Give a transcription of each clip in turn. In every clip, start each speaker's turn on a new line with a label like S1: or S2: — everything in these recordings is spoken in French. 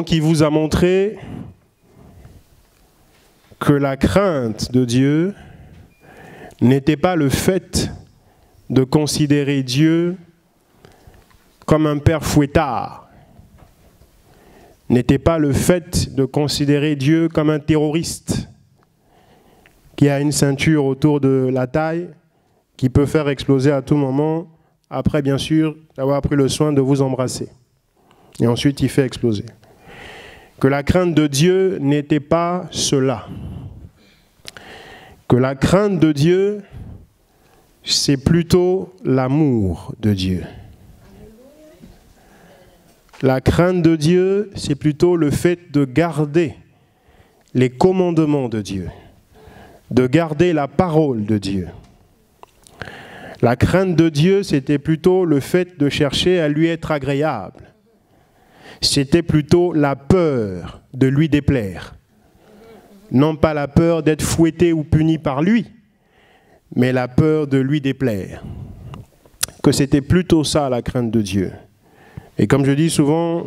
S1: qui vous a montré que la crainte de Dieu n'était pas le fait de considérer Dieu comme un père fouettard, n'était pas le fait de considérer Dieu comme un terroriste qui a une ceinture autour de la taille, qui peut faire exploser à tout moment, après bien sûr d'avoir pris le soin de vous embrasser. Et ensuite il fait exploser. Que la crainte de Dieu n'était pas cela. Que la crainte de Dieu, c'est plutôt l'amour de Dieu. La crainte de Dieu, c'est plutôt le fait de garder les commandements de Dieu, de garder la parole de Dieu. La crainte de Dieu, c'était plutôt le fait de chercher à lui être agréable. C'était plutôt la peur de lui déplaire. Non pas la peur d'être fouetté ou puni par lui, mais la peur de lui déplaire. Que c'était plutôt ça la crainte de Dieu. Et comme je dis souvent,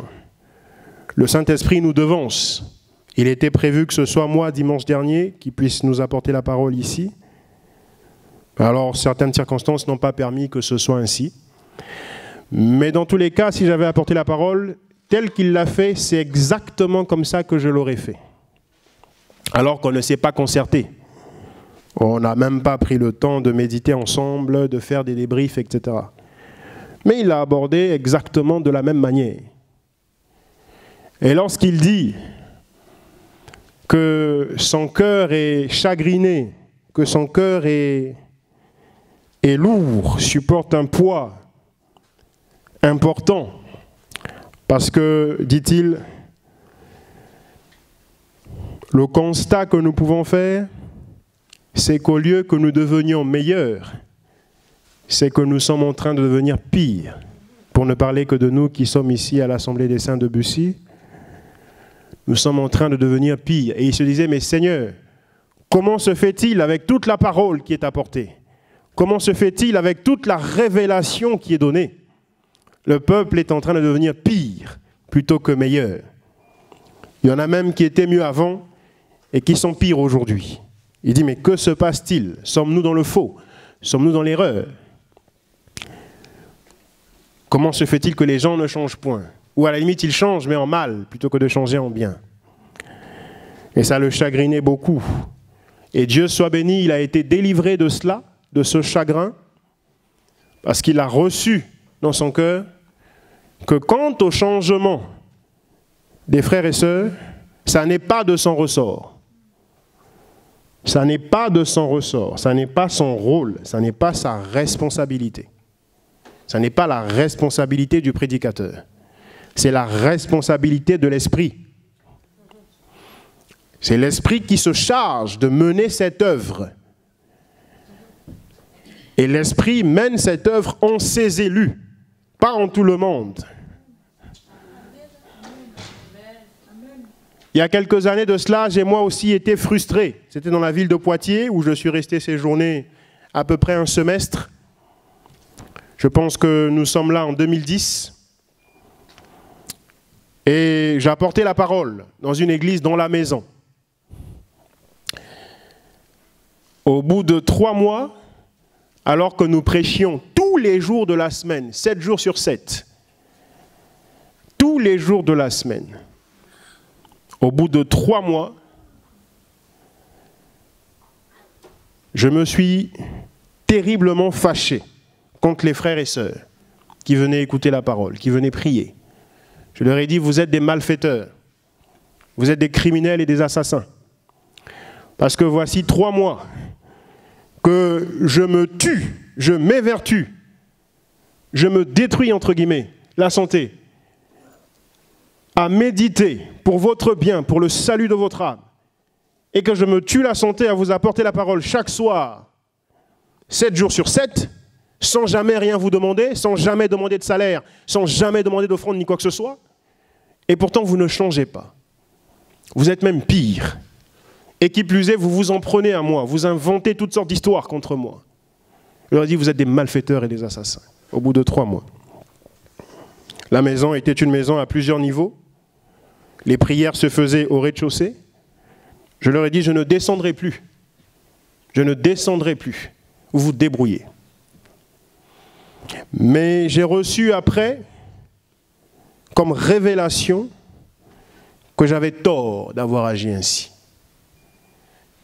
S1: le Saint-Esprit nous devance. Il était prévu que ce soit moi, dimanche dernier, qui puisse nous apporter la parole ici. Alors, certaines circonstances n'ont pas permis que ce soit ainsi. Mais dans tous les cas, si j'avais apporté la parole, tel qu'il l'a fait, c'est exactement comme ça que je l'aurais fait. Alors qu'on ne s'est pas concerté. On n'a même pas pris le temps de méditer ensemble, de faire des débriefs, etc. Mais il l'a abordé exactement de la même manière. Et lorsqu'il dit que son cœur est chagriné, que son cœur est lourd, supporte un poids important, parce que, dit-il, le constat que nous pouvons faire, c'est qu'au lieu que nous devenions meilleurs, c'est que nous sommes en train de devenir pires. Pour ne parler que de nous qui sommes ici à l'Assemblée des Saints de Bussy, nous sommes en train de devenir pires. Et il se disait, mais Seigneur, comment se fait-il avec toute la parole qui est apportée? Comment se fait-il avec toute la révélation qui est donnée? Le peuple est en train de devenir pire plutôt que meilleur. Il y en a même qui étaient mieux avant et qui sont pires aujourd'hui. Il dit, mais que se passe-t-il? Sommes-nous dans le faux? Sommes-nous dans l'erreur? Comment se fait-il que les gens ne changent point? Ou à la limite, ils changent, mais en mal, plutôt que de changer en bien. Et ça le chagrinait beaucoup. Et Dieu soit béni, il a été délivré de cela, de ce chagrin, parce qu'il a reçu dans son cœur que quant au changement des frères et sœurs, ça n'est pas de son ressort. Ça n'est pas de son ressort, ça n'est pas son rôle, ça n'est pas sa responsabilité. Ça n'est pas la responsabilité du prédicateur. C'est la responsabilité de l'Esprit. C'est l'Esprit qui se charge de mener cette œuvre. Et l'Esprit mène cette œuvre en ses élus, pas en tout le monde. Il y a quelques années de cela, j'ai moi aussi été frustré. C'était dans la ville de Poitiers où je suis resté séjourner à peu près un semestre. Je pense que nous sommes là en 2010. Et j'ai apporté la parole dans une église dans la maison. Au bout de 3 mois, alors que nous prêchions tous les jours de la semaine, 7 jours sur 7, tous les jours de la semaine, au bout de 3 mois, je me suis terriblement fâché contre les frères et sœurs qui venaient écouter la parole, qui venaient prier. Je leur ai dit, vous êtes des malfaiteurs, vous êtes des criminels et des assassins. Parce que voici 3 mois que je me tue, je m'évertue, je me détruis, entre guillemets, la santé, à méditer pour votre bien, pour le salut de votre âme, et que je me tue la santé à vous apporter la parole chaque soir, 7 jours sur 7, sans jamais rien vous demander, sans jamais demander de salaire, sans jamais demander d'offrande ni quoi que ce soit, et pourtant vous ne changez pas. Vous êtes même pire. Et qui plus est, vous vous en prenez à moi, vous inventez toutes sortes d'histoires contre moi. Je leur ai dit, vous êtes des malfaiteurs et des assassins, au bout de 3 mois. La maison était une maison à plusieurs niveaux. Les prières se faisaient au rez-de-chaussée. Je leur ai dit, je ne descendrai plus. Je ne descendrai plus. Vous vous débrouillez. Mais j'ai reçu après, comme révélation, que j'avais tort d'avoir agi ainsi.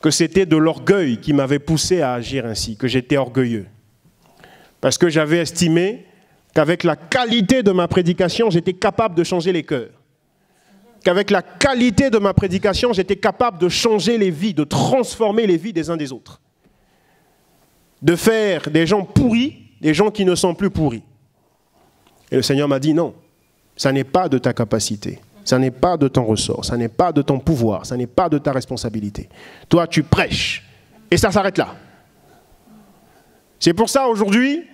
S1: Que c'était de l'orgueil qui m'avait poussé à agir ainsi, que j'étais orgueilleux. Parce que j'avais estimé qu'avec la qualité de ma prédication, j'étais capable de changer les cœurs. Qu'avec la qualité de ma prédication, j'étais capable de changer les vies, de transformer les vies des uns des autres. De faire des gens pourris, des gens qui ne sont plus pourris. Et le Seigneur m'a dit non, ça n'est pas de ta capacité, ça n'est pas de ton ressort, ça n'est pas de ton pouvoir, ça n'est pas de ta responsabilité. Toi, tu prêches et ça s'arrête là. C'est pour ça aujourd'hui,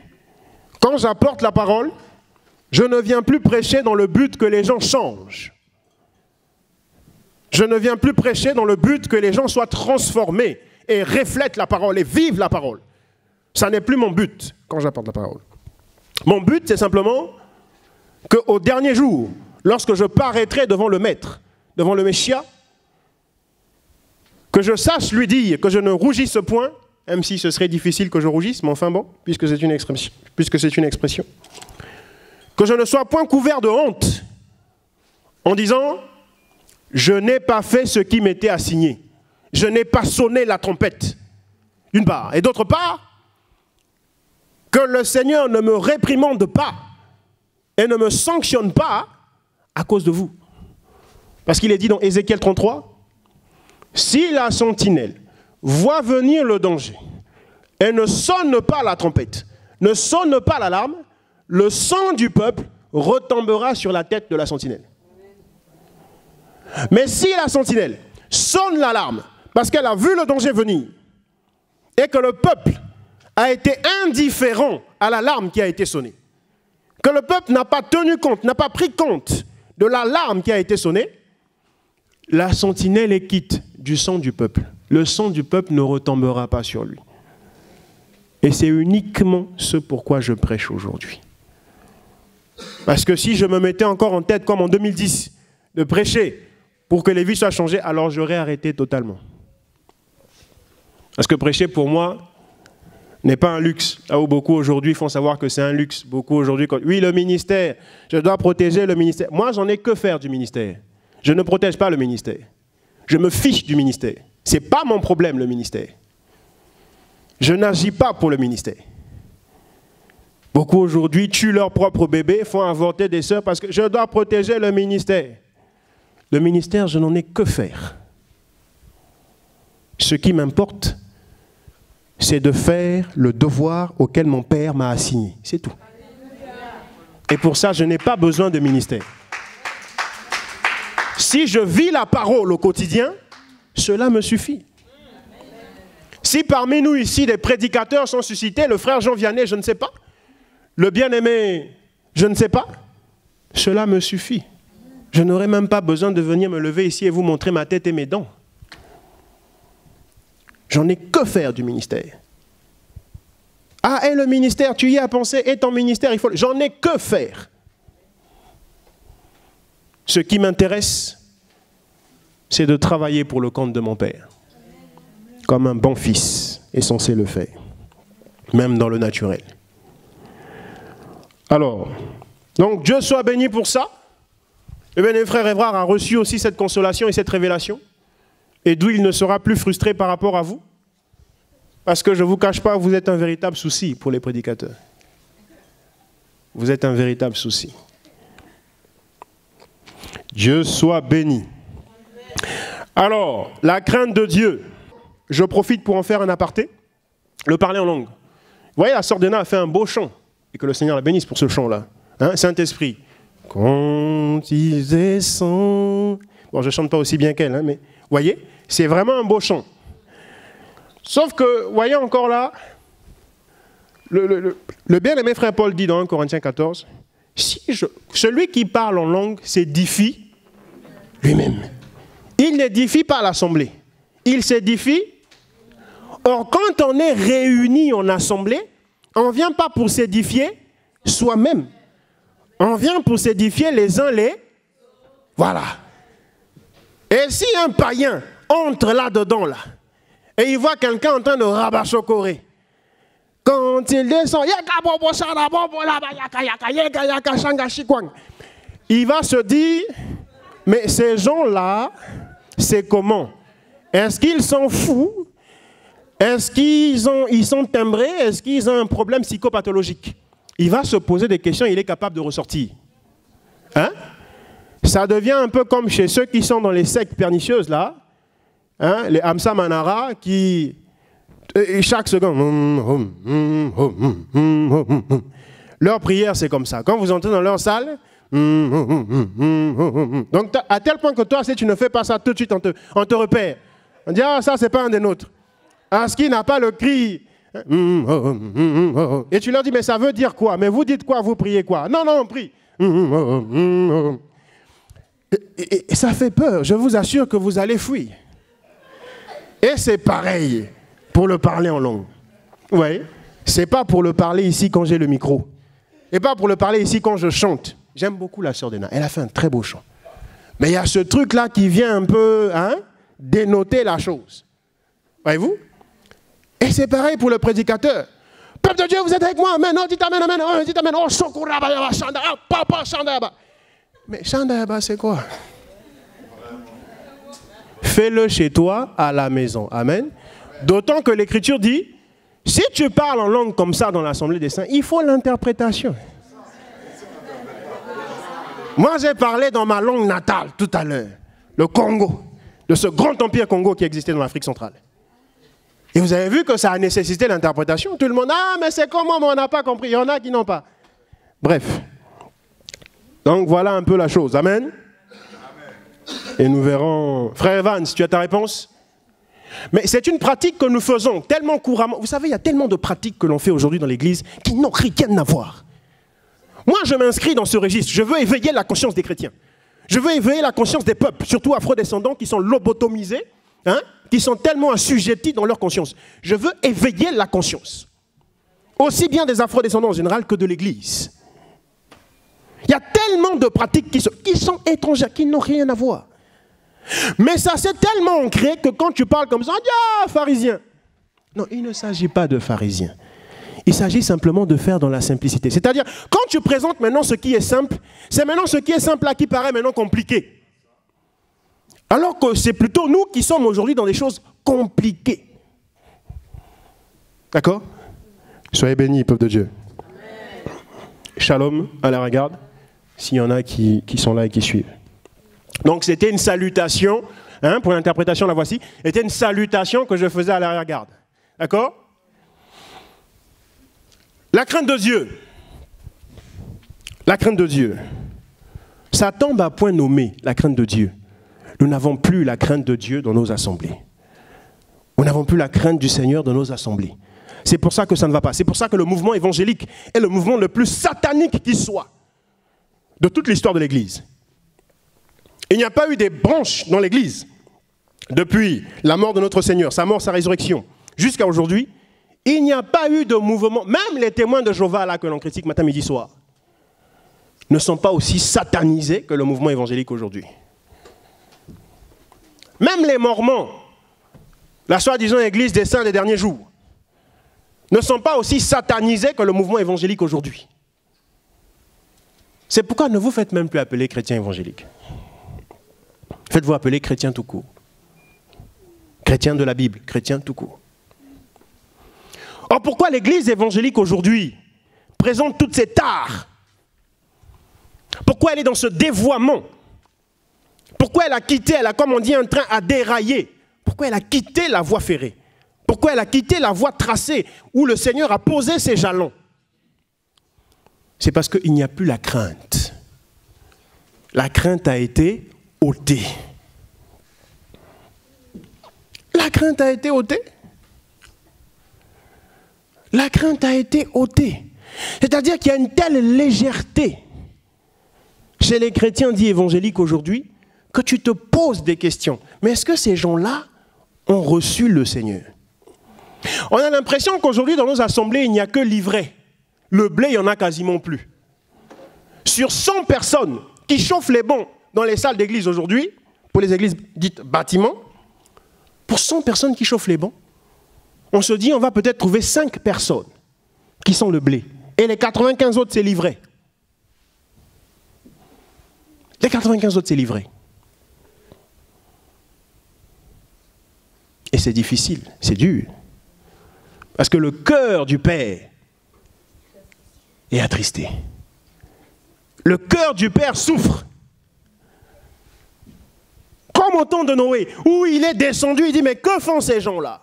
S1: quand j'apporte la parole, je ne viens plus prêcher dans le but que les gens changent. Je ne viens plus prêcher dans le but que les gens soient transformés et reflètent la parole et vivent la parole. Ça n'est plus mon but quand j'apporte la parole. Mon but, c'est simplement qu'au dernier jour, lorsque je paraîtrai devant le Maître, devant le Messia, que je sache lui dire que je ne rougisse point, même si ce serait difficile que je rougisse, mais enfin bon, puisque c'est une expression, que je ne sois point couvert de honte en disant « Je n'ai pas fait ce qui m'était assigné. Je n'ai pas sonné la trompette. » D'une part. Et d'autre part, que le Seigneur ne me réprimande pas et ne me sanctionne pas à cause de vous. Parce qu'il est dit dans Ézéchiel 33, « Si la sentinelle voit venir le danger et ne sonne pas la trompette, ne sonne pas l'alarme, le sang du peuple retombera sur la tête de la sentinelle. Mais si la sentinelle sonne l'alarme parce qu'elle a vu le danger venir et que le peuple a été indifférent à l'alarme qui a été sonnée, que le peuple n'a pas tenu compte, n'a pas pris compte de l'alarme qui a été sonnée, la sentinelle est quitte du sang du peuple. Le sang du peuple ne retombera pas sur lui. Et c'est uniquement ce pourquoi je prêche aujourd'hui. Parce que si je me mettais encore en tête, comme en 2010, de prêcher pour que les vies soient changées, alors j'aurais arrêté totalement. Parce que prêcher, pour moi, n'est pas un luxe. Là où beaucoup aujourd'hui font savoir que c'est un luxe. Beaucoup aujourd'hui, oui, le ministère, je dois protéger le ministère. Moi, j'en ai que faire du ministère. Je ne protège pas le ministère. Je me fiche du ministère. Ce n'est pas mon problème, le ministère. Je n'agis pas pour le ministère. Beaucoup aujourd'hui tuent leur propre bébé, font avorter des sœurs parce que je dois protéger le ministère. Le ministère, je n'en ai que faire. Ce qui m'importe, c'est de faire le devoir auquel mon Père m'a assigné. C'est tout. Et pour ça, je n'ai pas besoin de ministère. Si je vis la parole au quotidien, cela me suffit. Si parmi nous ici, des prédicateurs sont suscités, le frère Jean Vianney, je ne sais pas, le bien-aimé, je ne sais pas, cela me suffit. Je n'aurai même pas besoin de venir me lever ici et vous montrer ma tête et mes dents. J'en ai que faire du ministère. Ah, et le ministère, tu y as pensé, et ton ministère, il faut... J'en ai que faire. Ce qui m'intéresse, c'est de travailler pour le compte de mon Père. Comme un bon fils est censé le faire. Même dans le naturel. Alors, donc Dieu soit béni pour ça. Le bien-aimé frère Évrard a reçu aussi cette consolation et cette révélation. Et d'où il ne sera plus frustré par rapport à vous. Parce que je ne vous cache pas, vous êtes un véritable souci pour les prédicateurs. Vous êtes un véritable souci. Dieu soit béni. Alors, la crainte de Dieu. Je profite pour en faire un aparté. Le parler en langue. Vous voyez, la sœur Dena a fait un beau chant. Et que le Seigneur la bénisse pour ce chant-là. Hein, Saint-Esprit. Quand ils descendent... Bon, je ne chante pas aussi bien qu'elle, hein, mais... Vous voyez, c'est vraiment un beau chant. Sauf que, vous voyez encore là, le bien-aimé frère Paul dit dans 1 Corinthiens 14, celui qui parle en langue s'édifie lui-même. Il n'édifie pas l'assemblée. Il s'édifie. Or, quand on est réunis en assemblée, on ne vient pas pour s'édifier soi-même. On vient pour s'édifier les uns les... Voilà. Et si un païen entre là-dedans, là, et il voit quelqu'un en train de rabachocorer, quand il descend, il va se dire, mais ces gens-là, c'est comment? Est-ce qu'ils s'en foutent? Est-ce qu'ils sont timbrés? Est-ce qu'ils ont un problème psychopathologique? Il va se poser des questions, il est capable de ressortir. Hein? Ça devient un peu comme chez ceux qui sont dans les sectes pernicieuses, là, hein, les Hamsa Manara, qui, chaque seconde, leur prière, c'est comme ça. Quand vous entrez dans leur salle, donc à tel point que toi, si tu ne fais pas ça tout de suite, on te repère. On dit, ah, ça, c'est pas un des nôtres. Parce qu'il n'a pas le cri. Et tu leur dis, mais ça veut dire quoi? Mais vous dites quoi? Vous priez quoi? Non, non, on prie. Et ça fait peur. Je vous assure que vous allez fuir. Et c'est pareil pour le parler en langue. Oui, c'est pas pour le parler ici quand j'ai le micro. Et pas pour le parler ici quand je chante. J'aime beaucoup la sœur Dena. Elle a fait un très beau chant. Mais il y a ce truc-là qui vient un peu dénoter la chose. Voyez-vous? Et c'est pareil pour le prédicateur. Peuple de Dieu, vous êtes avec moi? Amen. Oh, dites amen, amen. Oh, dites amen. Oh, sokouraba, chanda. Oh, papa, chanda. Mais chanda, c'est quoi? Fais-le chez toi, à la maison. Amen. D'autant que l'Écriture dit, si tu parles en langue comme ça dans l'Assemblée des Saints, il faut l'interprétation. Moi, j'ai parlé dans ma langue natale tout à l'heure, le Congo, de ce grand empire Congo qui existait dans l'Afrique centrale. Et vous avez vu que ça a nécessité l'interprétation. Tout le monde, ah, mais c'est comment, mais on n'a pas compris. Il y en a qui n'ont pas. Bref. Donc, voilà un peu la chose. Amen. Amen. Et nous verrons. Frère Evans, tu as ta réponse? Mais c'est une pratique que nous faisons tellement couramment. Vous savez, il y a tellement de pratiques que l'on fait aujourd'hui dans l'Église qui n'ont rien à voir. Moi, je m'inscris dans ce registre. Je veux éveiller la conscience des chrétiens. Je veux éveiller la conscience des peuples, surtout afro-descendants, qui sont lobotomisés, qui sont tellement assujettis dans leur conscience. Je veux éveiller la conscience. Aussi bien des afro-descendants en général que de l'Église. Il y a tellement de pratiques qui sont étrangères, qui n'ont rien à voir. Mais ça s'est tellement ancré que quand tu parles comme ça, on dit « Ah, pharisien !» Non, il ne s'agit pas de pharisien. Il s'agit simplement de faire dans la simplicité. C'est-à-dire, quand tu présentes maintenant ce qui est simple, c'est maintenant ce qui est simple là qui paraît maintenant compliqué. Alors que c'est plutôt nous qui sommes aujourd'hui dans des choses compliquées. D'accord? Soyez bénis, peuple de Dieu. Shalom à la regarde, s'il y en a qui sont là et qui suivent. Donc c'était une salutation, pour l'interprétation, la voici, c'était une salutation que je faisais à l'arrière-garde. D'accord? La crainte de Dieu. La crainte de Dieu. Ça tombe à point nommé, la crainte de Dieu. Nous n'avons plus la crainte de Dieu dans nos assemblées. Nous n'avons plus la crainte du Seigneur dans nos assemblées. C'est pour ça que ça ne va pas. C'est pour ça que le mouvement évangélique est le mouvement le plus satanique qui soit de toute l'histoire de l'Église. Il n'y a pas eu des branches dans l'Église depuis la mort de notre Seigneur, sa mort, sa résurrection, jusqu'à aujourd'hui. Il n'y a pas eu de mouvement, même les témoins de Jéhovah là que l'on critique matin, midi, soir, ne sont pas aussi satanisés que le mouvement évangélique aujourd'hui. Même les Mormons, la soi-disant Église des saints des derniers jours, ne sont pas aussi satanisés que le mouvement évangélique aujourd'hui. C'est pourquoi ne vous faites même plus appeler chrétiens évangéliques. Faites-vous appeler chrétiens tout court. Chrétiens de la Bible, chrétiens tout court. Or, pourquoi l'Église évangélique aujourd'hui présente toutes ces tares? Pourquoi elle est dans ce dévoiement? Pourquoi elle a quitté, elle a, comme on dit, un train à dérailler? Pourquoi elle a quitté la voie ferrée? Pourquoi elle a quitté la voie tracée où le Seigneur a posé ses jalons? C'est parce qu'il n'y a plus la crainte. La crainte a été ôtée. La crainte a été ôtée. La crainte a été ôtée. C'est-à-dire qu'il y a une telle légèreté chez les chrétiens dits évangéliques aujourd'hui que tu te poses des questions. Mais est-ce que ces gens-là ont reçu le Seigneur? On a l'impression qu'aujourd'hui, dans nos assemblées, il n'y a que l'ivraie. Le blé, il n'y en a quasiment plus. Sur 100 personnes qui chauffent les bancs dans les salles d'église aujourd'hui, pour les églises dites bâtiments, pour 100 personnes qui chauffent les bancs, on se dit on va peut-être trouver 5 personnes qui sont le blé. Et les 95 autres, c'est livré. Les 95 autres, c'est livré. Et c'est difficile, c'est dur. Parce que le cœur du Père est attristé. Le cœur du Père souffre. Comme au temps de Noé, où il est descendu, il dit, mais que font ces gens-là?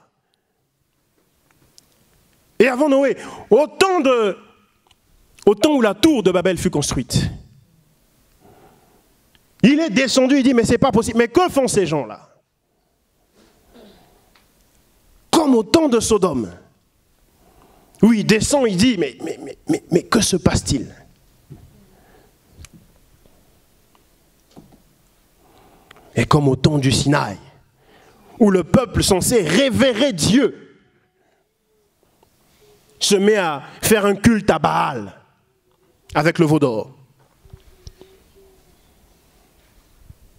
S1: Et avant Noé, au temps où la tour de Babel fut construite, il est descendu, il dit, mais c'est pas possible. Mais que font ces gens-là? Comme au temps de Sodome, où il descend, il dit, mais que se passe-t-il? Et comme au temps du Sinaï, où le peuple censé révérer Dieu se met à faire un culte à Baal avec le veau d'or.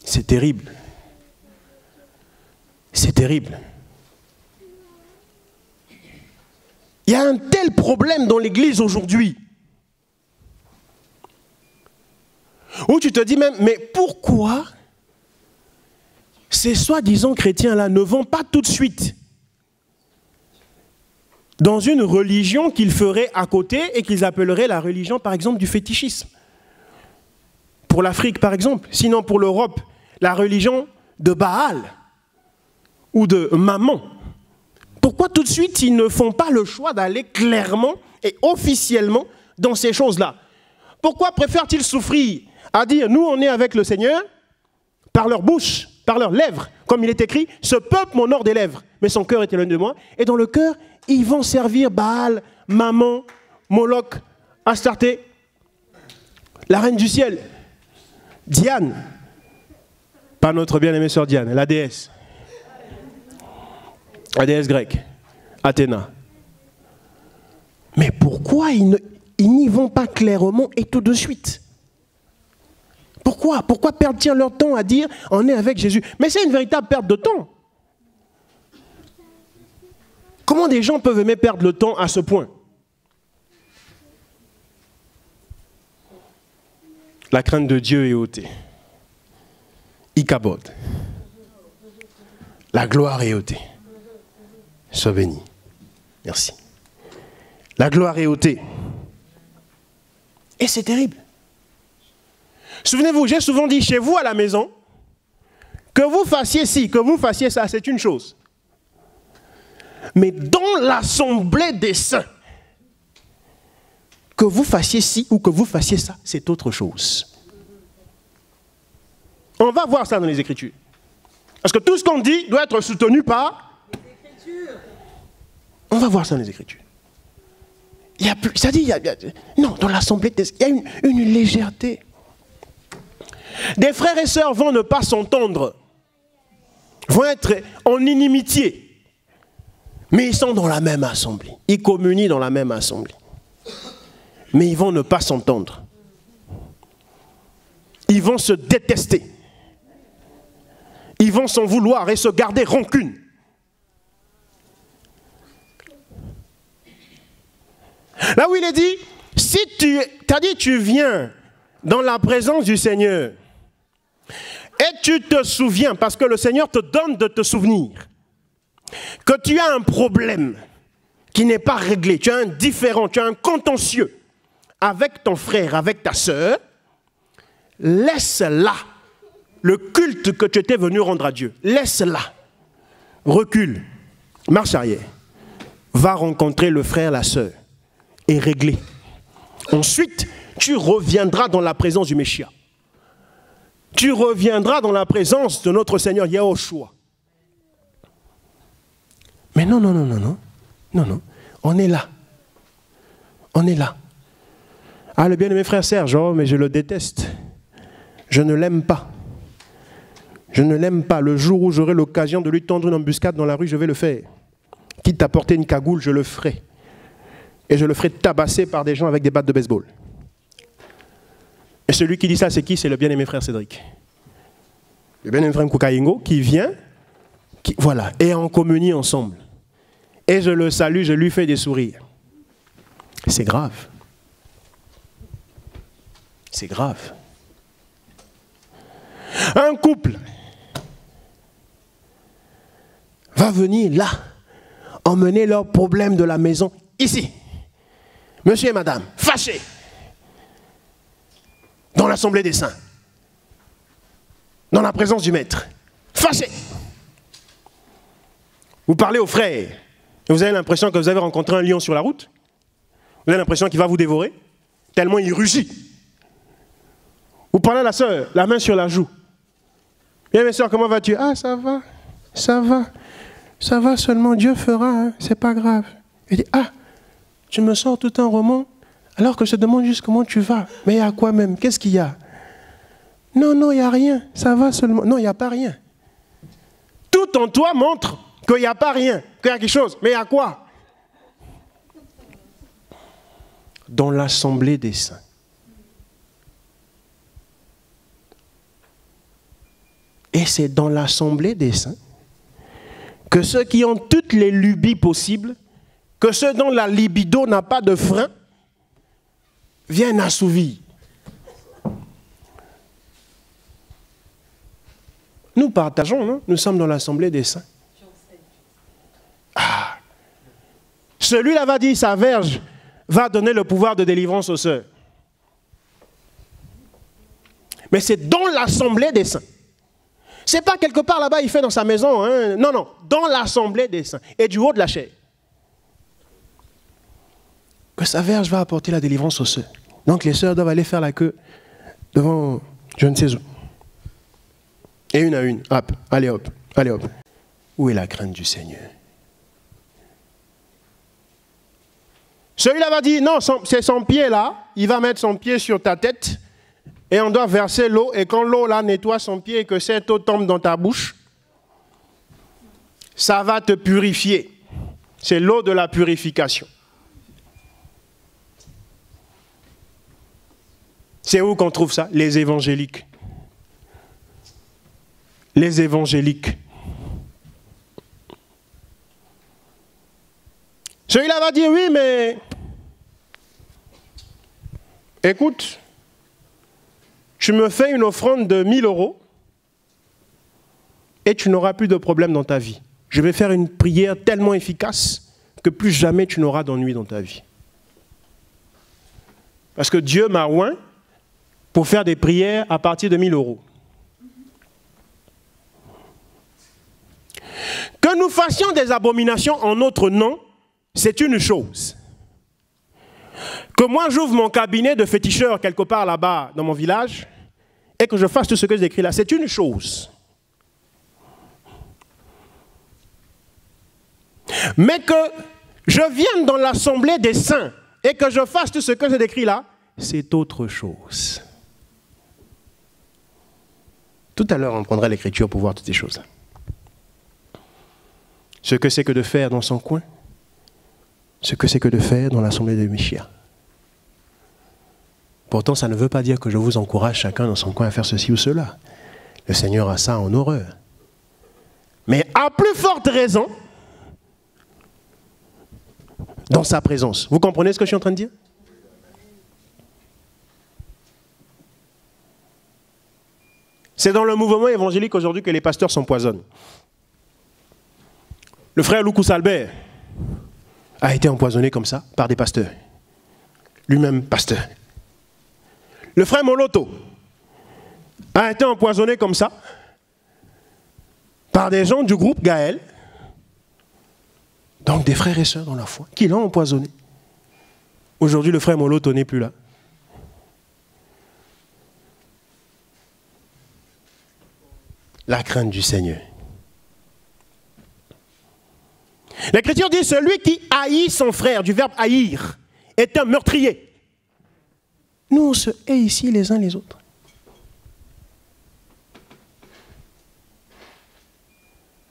S1: C'est terrible. C'est terrible. Il y a un tel problème dans l'Église aujourd'hui, où tu te dis même, mais pourquoi ces soi-disant chrétiens-là ne vont pas tout de suite dans une religion qu'ils feraient à côté et qu'ils appelleraient la religion, par exemple, du fétichisme. Pour l'Afrique, par exemple. Sinon, pour l'Europe, la religion de Baal ou de Mammon. Pourquoi tout de suite, ils ne font pas le choix d'aller clairement et officiellement dans ces choses-là? Pourquoi préfèrent-ils souffrir à dire, nous, on est avec le Seigneur, par leur bouche, par leurs lèvres, comme il est écrit, ce peuple m'honore des lèvres, mais son cœur est éloigné de moi. Et dans le cœur, ils vont servir Baal, Mammon, Moloch, Astarté, la reine du ciel, Diane, pas notre bien-aimée sœur Diane, la déesse grecque, Athéna. Mais pourquoi ils n'y vont pas clairement et tout de suite? Pourquoi perdent-ils leur temps à dire on est avec Jésus? Mais c'est une véritable perte de temps. Comment des gens peuvent aimer perdre le temps à ce point? La crainte de Dieu est ôtée. Ichabod. La gloire est ôtée. Sois béni. Merci. La gloire est ôtée. Et c'est terrible. Souvenez-vous, j'ai souvent dit chez vous à la maison, que vous fassiez ci, que vous fassiez ça, c'est une chose. Mais dans l'assemblée des saints, que vous fassiez ci ou que vous fassiez ça, c'est autre chose. On va voir ça dans les Écritures. Parce que tout ce qu'on dit doit être soutenu par les Écritures. On va voir ça dans les Écritures. Il y a plus, c'est-à-dire, non, dans l'assemblée, il y a une légèreté. Des frères et sœurs vont ne pas s'entendre, vont être en inimitié. Mais ils sont dans la même assemblée. Ils communient dans la même assemblée. Mais ils vont ne pas s'entendre. Ils vont se détester. Ils vont s'en vouloir et se garder rancune. Là où il est dit, si tu viens dans la présence du Seigneur et tu te souviens, parce que le Seigneur te donne de te souvenir, que tu as un problème qui n'est pas réglé, tu as un différend, tu as un contentieux avec ton frère, avec ta sœur, laisse-la le culte que tu étais venu rendre à Dieu. Laisse-la. Recule. Marche arrière. Va rencontrer le frère, la sœur et régler. Ensuite, tu reviendras dans la présence du Messia. Tu reviendras dans la présence de notre Seigneur Yahushua. Mais non. On est là. On est là. Ah, le bien-aimé frère Serge, oh, mais je le déteste. Je ne l'aime pas. Je ne l'aime pas. Le jour où j'aurai l'occasion de lui tendre une embuscade dans la rue, je vais le faire. Quitte à porter une cagoule, je le ferai. Et je le ferai tabasser par des gens avec des battes de baseball. Et celui qui dit ça, c'est qui? C'est le bien-aimé frère Cédric. le bien-aimé frère Koukaïngo, qui vient, voilà, et en communie ensemble. Et je le salue, je lui fais des sourires. C'est grave. C'est grave. Un couple va venir là, emmener leurs problèmes de la maison ici. Monsieur et madame, fâchés, dans l'assemblée des saints, dans la présence du maître, fâchés. Vous parlez aux frères, et vous avez l'impression que vous avez rencontré un lion sur la route. Vous avez l'impression qu'il va vous dévorer, tellement il rugit. Vous parlez à la sœur, la main sur la joue. Bien mes sœurs, comment vas-tu? Ah, ça va, ça va. Ça va seulement, Dieu fera, hein, c'est pas grave. Il dit, ah, tu me sors tout un roman, alors que je te demande juste comment tu vas. Mais il y a quoi même? Qu'est-ce qu'il y a? Non, non, il n'y a rien, ça va seulement. Non, il n'y a pas rien. Tout en toi montre qu'il n'y a pas rien, qu'il y a quelque chose. Mais il y a quoi? Dans l'assemblée des saints. Et c'est dans l'assemblée des saints que ceux qui ont toutes les lubies possibles, que ceux dont la libido n'a pas de frein, viennent assouvir. Nous partageons, non? Nous sommes dans l'assemblée des saints. Ah. Celui-là va dire, sa verge va donner le pouvoir de délivrance aux sœurs. Mais c'est dans l'assemblée des saints. Ce n'est pas quelque part là-bas, il fait dans sa maison. Hein. Non, non, dans l'assemblée des saints et du haut de la chair. Que sa verge va apporter la délivrance aux sœurs. Donc les sœurs doivent aller faire la queue devant je ne sais où. Et une à une, hop, allez hop, allez hop. Où est la crainte du Seigneur? Celui-là va dire, non, c'est son pied là, il va mettre son pied sur ta tête. Et on doit verser l'eau, et quand l'eau là nettoie son pied et que cette eau tombe dans ta bouche, ça va te purifier. C'est l'eau de la purification. C'est où qu'on trouve ça? Les évangéliques. Les évangéliques. Celui-là va dire, oui, mais écoute, tu me fais une offrande de 1000 € et tu n'auras plus de problème dans ta vie. Je vais faire une prière tellement efficace que plus jamais tu n'auras d'ennui dans ta vie. Parce que Dieu m'a oint pour faire des prières à partir de 1000 €. Que nous fassions des abominations en notre nom, c'est une chose. Que moi j'ouvre mon cabinet de féticheur quelque part là-bas dans mon village et que je fasse tout ce que j'écris là, c'est une chose. Mais que je vienne dans l'assemblée des saints et que je fasse tout ce que j'ai décrit là, c'est autre chose. Tout à l'heure, on prendra l'écriture pour voir toutes ces choses-là. Ce que c'est que de faire dans son coin, ce que c'est que de faire dans l'assemblée de Michia. Pourtant, ça ne veut pas dire que je vous encourage chacun dans son coin à faire ceci ou cela. Le Seigneur a ça en horreur. Mais à plus forte raison, dans sa présence. Vous comprenez ce que je suis en train de dire? C'est dans le mouvement évangélique aujourd'hui que les pasteurs s'empoisonnent. Le frère Lucas Albert a été empoisonné comme ça par des pasteurs. Lui-même pasteur. Le frère Moloto a été empoisonné comme ça par des gens du groupe Gaël, donc des frères et sœurs dans la foi, qui l'ont empoisonné. Aujourd'hui, le frère Moloto n'est plus là. La crainte du Seigneur. L'Écriture dit, celui qui haït son frère, du verbe haïr, est un meurtrier. Nous, on se hait ici les uns les autres.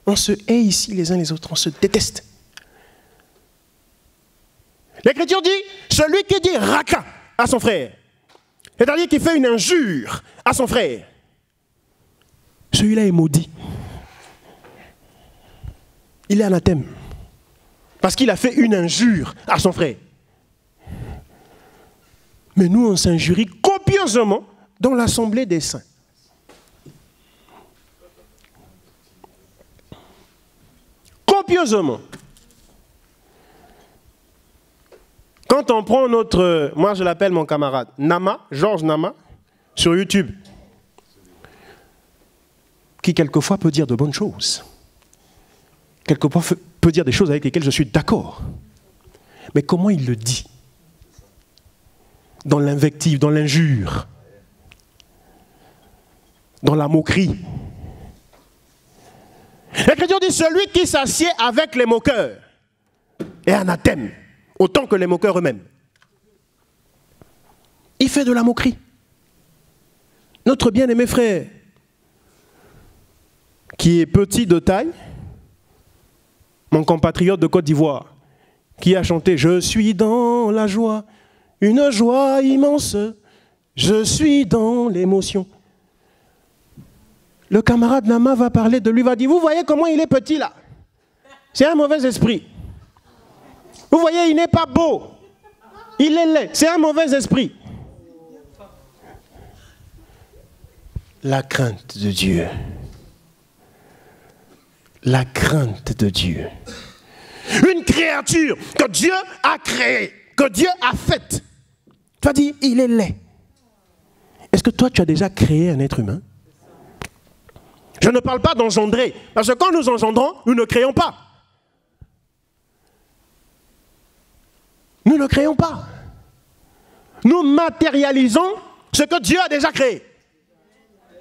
S1: On se hait ici les uns les autres, on se déteste. L'Écriture dit, celui qui dit raka à son frère, c'est-à-dire qui fait une injure à son frère, celui-là est maudit. Il est anathème. Parce qu'il a fait une injure à son frère. Mais nous, on s'injurie copieusement dans l'assemblée des saints. Copieusement. Quand on prend notre, moi je l'appelle mon camarade, Nama, Georges Nama, sur YouTube, qui quelquefois peut dire de bonnes choses, quelquefois peut dire des choses avec lesquelles je suis d'accord. Mais comment il le dit? Dans l'invective, dans l'injure, dans la moquerie. L'Écriture dit, celui qui s'assied avec les moqueurs est anathème, autant que les moqueurs eux-mêmes. Il fait de la moquerie. Notre bien-aimé frère, qui est petit de taille, mon compatriote de Côte d'Ivoire, qui a chanté « Je suis dans la joie, une joie immense, je suis dans l'émotion ». Le camarade Nama va parler de lui, va dire « Vous voyez comment il est petit là? C'est un mauvais esprit. Vous voyez, il n'est pas beau. Il est laid. C'est un mauvais esprit. » La crainte de Dieu. La crainte de Dieu. Une créature que Dieu a créée, que Dieu a faite. Tu as dit, il est laid. Est-ce que toi, tu as déjà créé un être humain? Je ne parle pas d'engendrer, parce que quand nous engendrons, nous ne créons pas. Nous ne créons pas. Nous matérialisons ce que Dieu a déjà créé.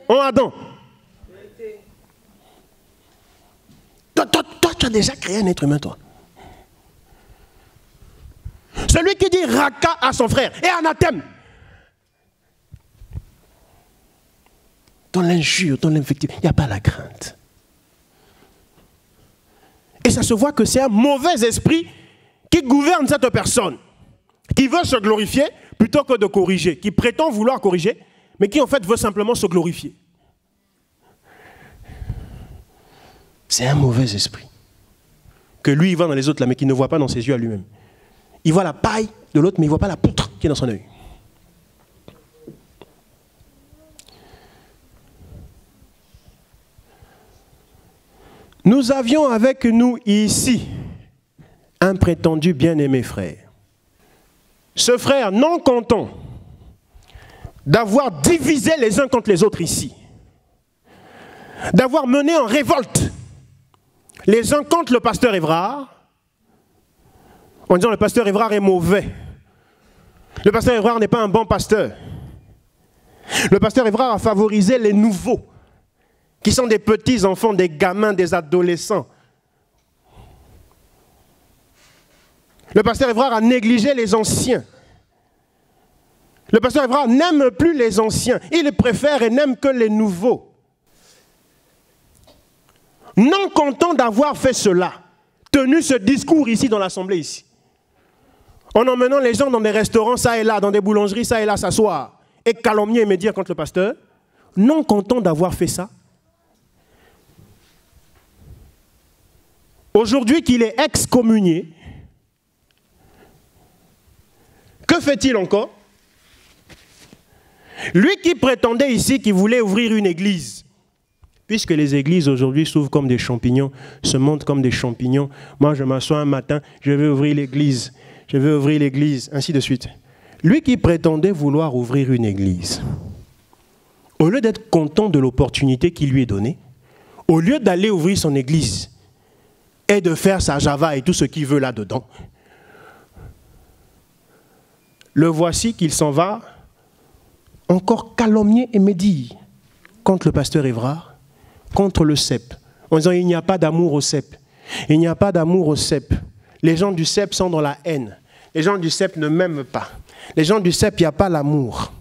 S1: En Adam. Toi, tu as déjà créé un être humain, toi. Celui qui dit raka à son frère est anathème. Dans l'injure, dans l'invective, il n'y a pas la crainte. Et ça se voit que c'est un mauvais esprit qui gouverne cette personne, qui veut se glorifier plutôt que de corriger, qui prétend vouloir corriger, mais qui en fait veut simplement se glorifier. C'est un mauvais esprit. Que lui, il voit dans les autres là, mais qu'il ne voit pas dans ses yeux à lui-même. Il voit la paille de l'autre, mais il ne voit pas la poutre qui est dans son œil. Nous avions avec nous ici un prétendu bien-aimé frère. Ce frère, non content d'avoir divisé les uns contre les autres ici, d'avoir mené en révolte les uns contre le pasteur Évrard, en disant le pasteur Évrard est mauvais. Le pasteur Évrard n'est pas un bon pasteur. Le pasteur Évrard a favorisé les nouveaux, qui sont des petits enfants, des gamins, des adolescents. Le pasteur Évrard a négligé les anciens. Le pasteur Évrard n'aime plus les anciens. Il préfère et n'aime que les nouveaux. Non content d'avoir fait cela, tenu ce discours ici dans l'assemblée ici, en emmenant les gens dans des restaurants ça et là, dans des boulangeries ça et là s'asseoir, et calomnier et médire contre le pasteur, non content d'avoir fait ça, aujourd'hui qu'il est excommunié, que fait-il encore? Lui qui prétendait ici qu'il voulait ouvrir une église, puisque les églises aujourd'hui s'ouvrent comme des champignons, se montent comme des champignons, moi je m'assois un matin, je vais ouvrir l'église, ainsi de suite. Lui qui prétendait vouloir ouvrir une église, au lieu d'être content de l'opportunité qui lui est donnée, au lieu d'aller ouvrir son église et de faire sa java et tout ce qu'il veut là-dedans, le voici qu'il s'en va encore calomnier et médire contre le pasteur Évrard, contre le CEP, en disant il n'y a pas d'amour au CEP. Il n'y a pas d'amour au CEP. Les gens du CEP sont dans la haine. Les gens du CEP ne m'aiment pas. Les gens du CEP, il n'y a pas l'amour.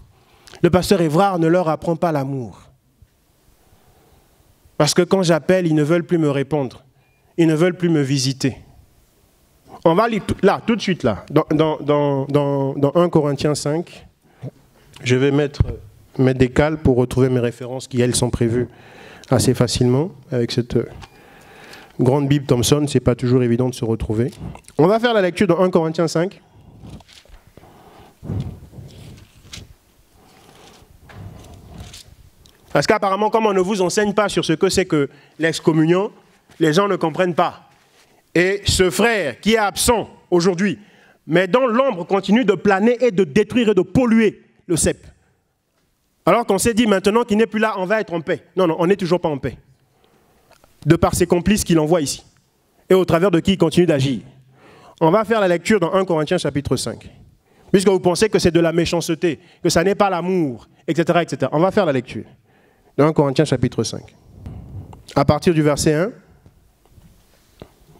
S1: Le pasteur Évrard ne leur apprend pas l'amour. Parce que quand j'appelle, ils ne veulent plus me répondre. Ils ne veulent plus me visiter. On va lire là, tout de suite, là, dans 1 Corinthiens 5. Je vais mettre des cales pour retrouver mes références qui, elles, sont prévues assez facilement avec cette grande Bible Thompson. Ce n'est pas toujours évident de se retrouver. On va faire la lecture dans 1 Corinthiens 5. Parce qu'apparemment, comme on ne vous enseigne pas sur ce que c'est que l'excommunion, les gens ne comprennent pas. Et ce frère qui est absent aujourd'hui, mais dont l'ombre continue de planer et de détruire et de polluer le cep. Alors qu'on s'est dit maintenant qu'il n'est plus là, on va être en paix. Non, non, on n'est toujours pas en paix. De par ses complices qu'il envoie ici. Et au travers de qui il continue d'agir. On va faire la lecture dans 1 Corinthiens chapitre 5. Puisque vous pensez que c'est de la méchanceté, que ça n'est pas l'amour, etc., etc. On va faire la lecture. Dans 1 Corinthiens chapitre 5. À partir du verset 1,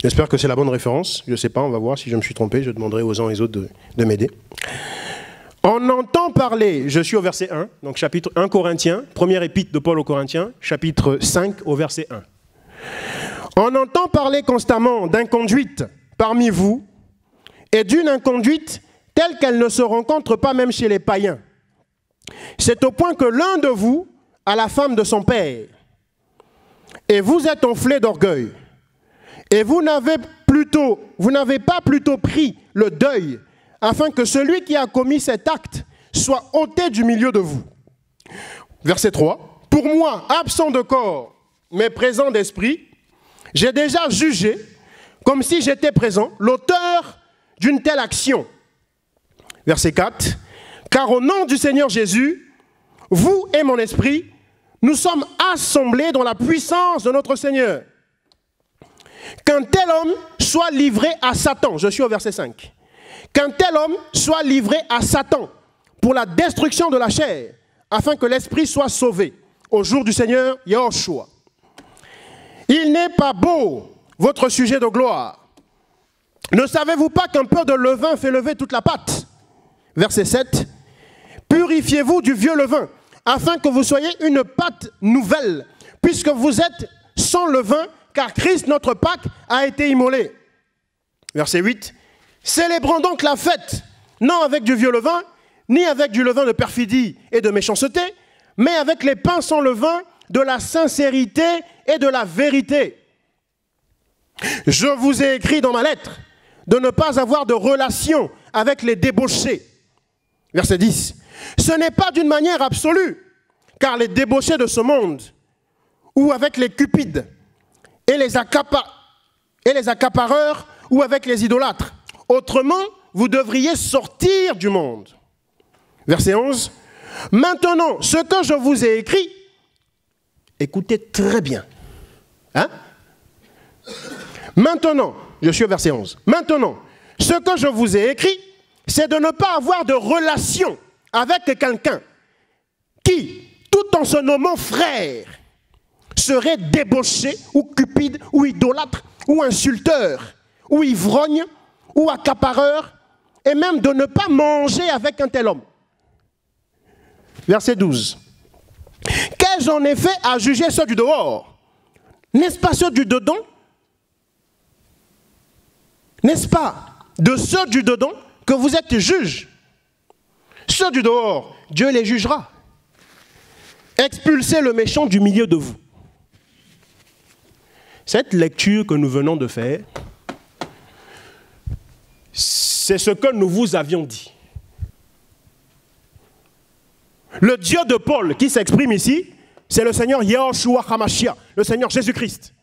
S1: j'espère que c'est la bonne référence, je ne sais pas, on va voir si je me suis trompé, je demanderai aux uns et aux autres de m'aider. On entend parler, je suis au verset 1, donc chapitre 1 Corinthiens, première épître de Paul aux Corinthiens, chapitre 5 au verset 1. On entend parler constamment d'inconduite parmi vous et d'une inconduite telle qu'elle ne se rencontre pas même chez les païens. C'est au point que l'un de vous a la femme de son père, et vous êtes enflé d'orgueil, et vous n'avez pas plutôt pris le deuil, afin que celui qui a commis cet acte soit ôté du milieu de vous. Verset 3. Pour moi, absent de corps, mais présent d'esprit, j'ai déjà jugé, comme si j'étais présent, l'auteur d'une telle action. Verset 4. Car au nom du Seigneur Jésus, vous et mon esprit, nous sommes assemblés dans la puissance de notre Seigneur. Qu'un tel homme soit livré à Satan. Je suis au verset 5. Qu'un tel homme soit livré à Satan pour la destruction de la chair, afin que l'esprit soit sauvé au jour du Seigneur Yahushua. Il n'est pas beau, votre sujet de gloire. Ne savez-vous pas qu'un peu de levain fait lever toute la pâte? Verset 7. Purifiez-vous du vieux levain, afin que vous soyez une pâte nouvelle, puisque vous êtes sans levain, car Christ, notre Pâque, a été immolé. Verset 8. Célébrons donc la fête, non avec du vieux levain, ni avec du levain de perfidie et de méchanceté, mais avec les pains sans levain de la sincérité et de la vérité. Je vous ai écrit dans ma lettre de ne pas avoir de relation avec les débauchés. Verset 10. Ce n'est pas d'une manière absolue, car les débauchés de ce monde, ou avec les cupides, et les accapareurs, ou avec les idolâtres. Autrement, vous devriez sortir du monde. Verset 11. Maintenant, ce que je vous ai écrit, écoutez très bien. Hein? Maintenant, je suis au verset 11. Maintenant, ce que je vous ai écrit, c'est de ne pas avoir de relation avec quelqu'un qui, tout en se nommant frère, serait débauché, ou cupide, ou idolâtre, ou insulteur, ou ivrogne, ou accapareur, et même de ne pas manger avec un tel homme. Verset 12. Qu'ai-je en effet à juger ceux du dehors? N'est-ce pas ceux du dedans? N'est-ce pas de ceux du dedans que vous êtes juges? Ceux du dehors, Dieu les jugera. Expulsez le méchant du milieu de vous. Cette lecture que nous venons de faire, c'est ce que nous vous avions dit. Le Dieu de Paul qui s'exprime ici, c'est le Seigneur Yahushua HaMashiach, le Seigneur Jésus-Christ.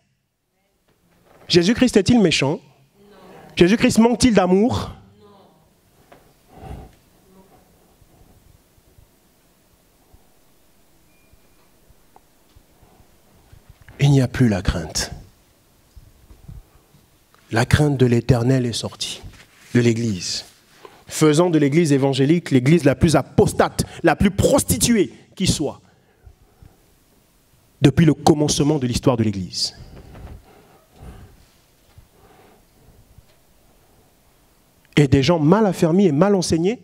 S1: Jésus-Christ est-il méchant? Jésus-Christ manque-t-il d'amour? Il n'y a plus la crainte. La crainte de l'Éternel est sortie de l'Église, faisant de l'Église évangélique l'Église la plus apostate, la plus prostituée qui soit, depuis le commencement de l'histoire de l'Église. Et des gens mal affermis et mal enseignés,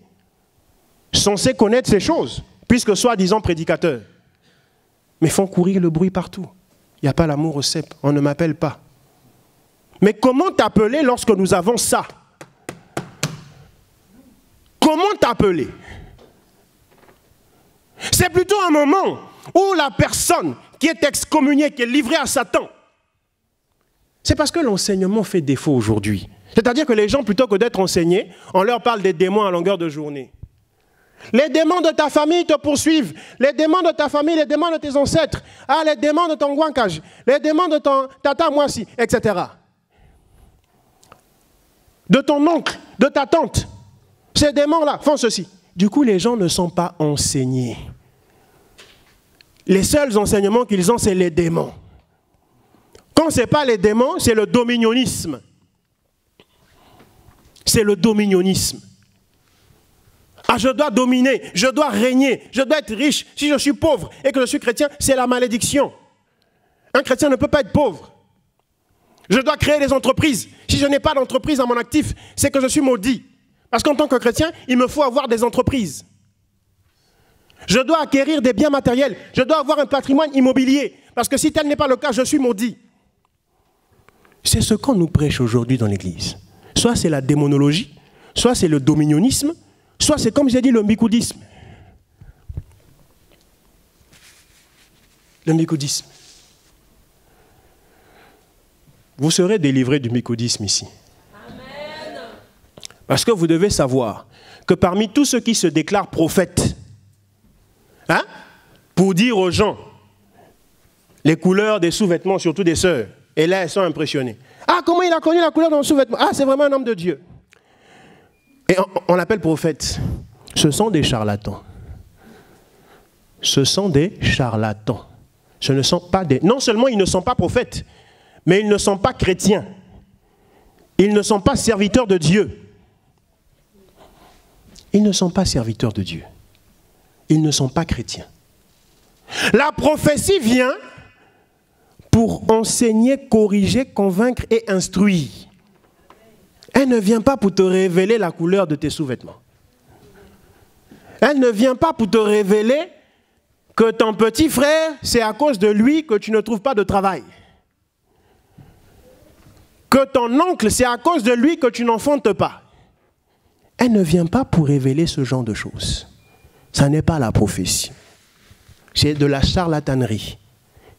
S1: censés connaître ces choses, puisque soi-disant prédicateurs, mais font courir le bruit partout. Il n'y a pas l'amour au cep, on ne m'appelle pas. Mais comment t'appeler lorsque nous avons ça? Comment t'appeler? C'est plutôt un moment où la personne qui est excommunié, qui est livré à Satan. C'est parce que l'enseignement fait défaut aujourd'hui. C'est-à-dire que les gens, plutôt que d'être enseignés, on leur parle des démons à longueur de journée. Les démons de ta famille te poursuivent. Les démons de ta famille, les démons de tes ancêtres. Ah, les démons de ton Gwankaj, les démons de ton tata Mwasi, etc. De ton oncle, de ta tante. Ces démons-là font ceci. Du coup, les gens ne sont pas enseignés. Les seuls enseignements qu'ils ont, c'est les démons. Quand ce n'est pas les démons, c'est le dominionnisme. C'est le dominionnisme. Ah, je dois dominer, je dois régner, je dois être riche. Si je suis pauvre et que je suis chrétien, c'est la malédiction. Un chrétien ne peut pas être pauvre. Je dois créer des entreprises. Si je n'ai pas d'entreprise à mon actif, c'est que je suis maudit. Parce qu'en tant que chrétien, il me faut avoir des entreprises. Je dois acquérir des biens matériels. Je dois avoir un patrimoine immobilier. Parce que si tel n'est pas le cas, je suis maudit. C'est ce qu'on nous prêche aujourd'hui dans l'Église. Soit c'est la démonologie, soit c'est le dominionnisme, soit c'est, comme j'ai dit, le mbicoudisme. Le mbicoudisme. Vous serez délivrés du mbicoudisme ici. Amen. Parce que vous devez savoir que parmi tous ceux qui se déclarent prophètes, hein, pour dire aux gens les couleurs des sous-vêtements, surtout des sœurs, et là elles sont impressionnées. Ah, comment il a connu la couleur de mon sous-vêtement? Ah, c'est vraiment un homme de Dieu. Et on l'appelle prophète. Ce sont des charlatans. Ce sont des charlatans. Ce ne sont pas des... Non seulement ils ne sont pas prophètes, mais ils ne sont pas chrétiens. Ils ne sont pas serviteurs de Dieu. Ils ne sont pas serviteurs de Dieu. Ils ne sont pas chrétiens. La prophétie vient pour enseigner, corriger, convaincre et instruire. Elle ne vient pas pour te révéler la couleur de tes sous-vêtements. Elle ne vient pas pour te révéler que ton petit frère, c'est à cause de lui que tu ne trouves pas de travail. Que ton oncle, c'est à cause de lui que tu n'enfantes pas. Elle ne vient pas pour révéler ce genre de choses. Ça n'est pas la prophétie. C'est de la charlatanerie.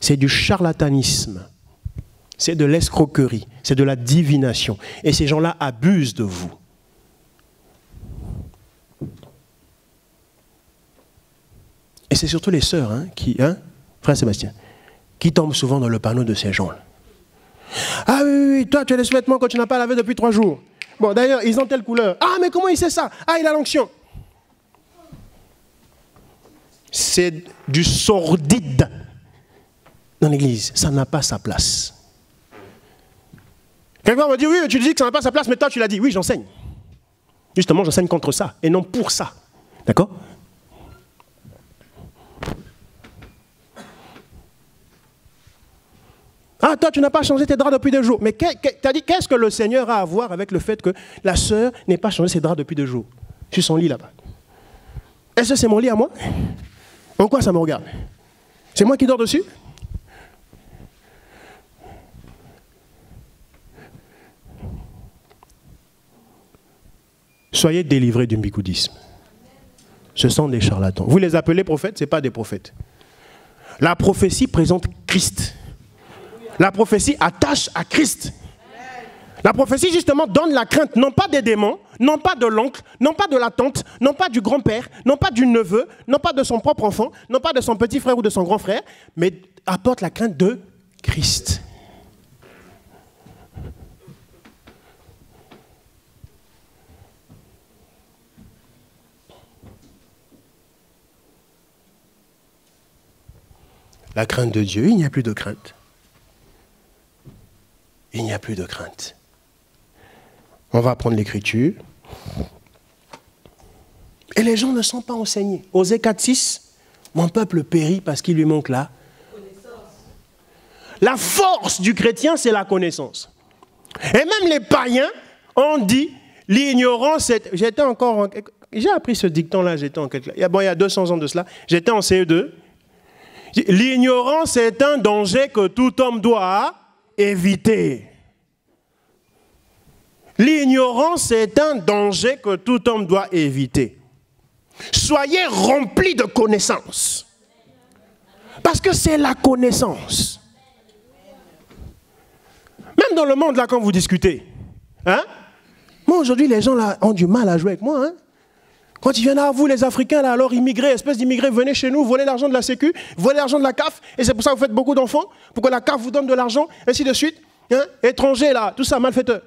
S1: C'est du charlatanisme. C'est de l'escroquerie. C'est de la divination. Et ces gens-là abusent de vous. Et c'est surtout les sœurs, frère Sébastien, qui tombent souvent dans le panneau de ces gens-là. Ah oui, toi tu as des sous-vêtements que tu n'as pas lavé depuis 3 jours. Bon, d'ailleurs, ils ont telle couleur. Ah, mais comment il sait ça? Ah, il a l'onction. C'est du sordide dans l'église. Ça n'a pas sa place. Quelqu'un va me dire, oui, tu dis que ça n'a pas sa place, mais toi tu l'as dit. Oui, j'enseigne. Justement, j'enseigne contre ça et non pour ça. D'accord? Ah, toi, tu n'as pas changé tes draps depuis 2 jours. Mais tu as dit, qu'est-ce que le Seigneur a à voir avec le fait que la sœur n'ait pas changé ses draps depuis 2 jours? Sur son lit là-bas. Est-ce que c'est mon lit à moi? En quoi ça me regarde? C'est moi qui dors dessus? Soyez délivrés du mbicoudisme. Ce sont des charlatans. Vous les appelez prophètes, ce n'est pas des prophètes. La prophétie présente Christ. La prophétie attache à Christ. La prophétie, justement, donne la crainte, non pas des démons, non pas de l'oncle, non pas de la tante, non pas du grand-père, non pas du neveu, non pas de son propre enfant, non pas de son petit frère ou de son grand frère, mais apporte la crainte de Christ. La crainte de Dieu, il n'y a plus de crainte. Il n'y a plus de crainte. On va prendre l'écriture. Et les gens ne sont pas enseignés. Osée 4:6, mon peuple périt parce qu'il lui manque la connaissance. La force du chrétien, c'est la connaissance. Et même les païens ont dit, l'ignorance est... J'ai appris ce dicton-là, il y a 200 ans de cela, j'étais en CE2. L'ignorance est un danger que tout homme doit éviter. L'ignorance est un danger que tout homme doit éviter. Soyez remplis de connaissances. Parce que c'est la connaissance. Même dans le monde, là, quand vous discutez, hein? Moi, aujourd'hui, les gens là ont du mal à jouer avec moi. Hein? Quand ils viennent à vous, les Africains, là, alors immigrés, espèce d'immigrés, venez chez nous, volez l'argent de la Sécu, volez l'argent de la CAF, et c'est pour ça que vous faites beaucoup d'enfants, pour que la CAF vous donne de l'argent, ainsi de suite. Hein? Étrangers, là, tout ça, malfaiteurs.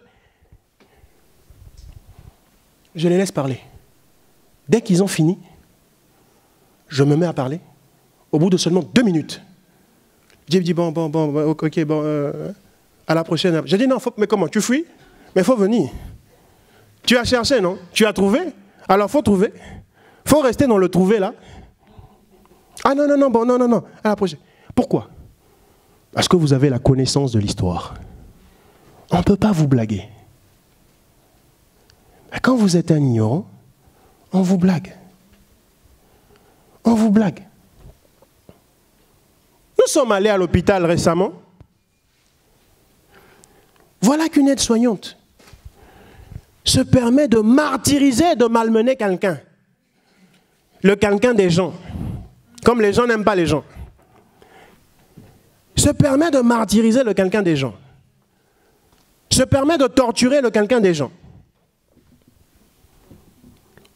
S1: Je les laisse parler. Dès qu'ils ont fini, je me mets à parler. Au bout de seulement 2 minutes, j'ai dit, bon, ok, à la prochaine. J'ai dit, non, mais comment, tu fuis? Mais il faut venir. Tu as cherché, non? Tu as trouvé? Alors, il faut trouver. Il faut rester dans le trouver, là. Ah non, à la prochaine. Pourquoi? Parce que vous avez la connaissance de l'histoire. On ne peut pas vous blaguer. Quand vous êtes un ignorant, on vous blague. On vous blague. Nous sommes allés à l'hôpital récemment. Voilà qu'une aide-soignante se permet de martyriser, de malmener quelqu'un. Le quelqu'un des gens. Comme les gens n'aiment pas les gens. Se permet de martyriser le quelqu'un des gens. Se permet de torturer le quelqu'un des gens.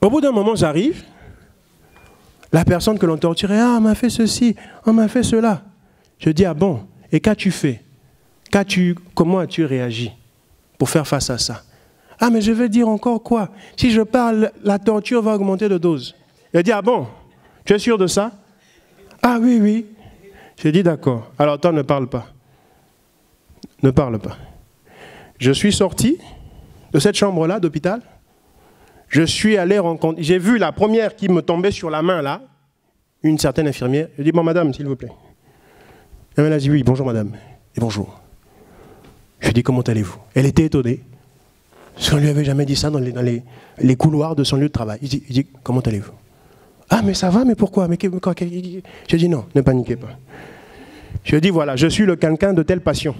S1: Au bout d'un moment, j'arrive. La personne que l'on torturait, ah, on m'a fait ceci, on m'a fait cela. Je dis, ah bon, et qu'as-tu fait? Comment as-tu réagi pour faire face à ça? Ah, mais je veux dire encore quoi? Si je parle, la torture va augmenter de dose. Il a dit, ah bon, tu es sûr de ça? Ah oui, oui. J'ai dit, d'accord. Alors toi, ne parle pas. Ne parle pas. Je suis sorti de cette chambre-là d'hôpital. Je suis allé rencontrer... J'ai vu la première qui me tombait sur la main, là, une certaine infirmière. Je dis, bon, madame, s'il vous plaît. Elle m'a dit, oui, bonjour, madame. Et bonjour. Je lui ai dit, comment allez-vous? Elle était étonnée. Parce qu'on ne lui avait jamais dit ça dans les couloirs de son lieu de travail. Il dit comment allez-vous? Ah, mais ça va, mais pourquoi? Je dis, non, ne paniquez pas. Je dis, voilà, je suis le quelqu'un de telle passion,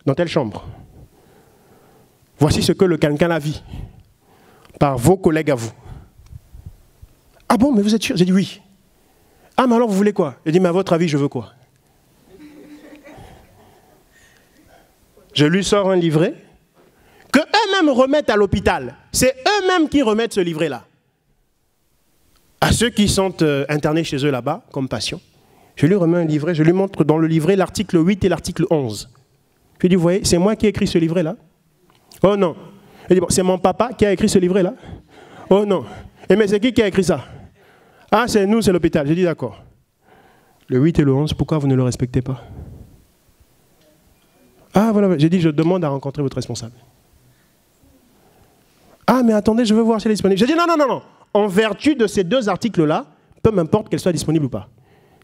S1: dans telle chambre. Voici ce que le quelqu'un a vu par vos collègues à vous. Ah bon, mais vous êtes sûr? J'ai dit, oui. Ah, mais alors vous voulez quoi? J'ai dit, mais à votre avis, je veux quoi? Je lui sors un livret que eux-mêmes remettent à l'hôpital. C'est eux-mêmes qui remettent ce livret-là. À ceux qui sont internés chez eux là-bas, comme patient, je lui remets un livret, je lui montre dans le livret l'article 8 et l'article 11. Je lui dis, vous voyez, c'est moi qui ai écrit ce livret-là? Oh non. Je dis, bon, c'est mon papa qui a écrit ce livret-là? Oh non. Et mais c'est qui a écrit ça? Ah, c'est nous, c'est l'hôpital. J'ai dit, d'accord. Le 8 et le 11, pourquoi vous ne le respectez pas? Ah, voilà, j'ai dit, je demande à rencontrer votre responsable. Ah, mais attendez, je veux voir si elle est disponible. J'ai dit, non. En vertu de ces 2 articles-là, peu m'importe qu'elle soit disponible ou pas.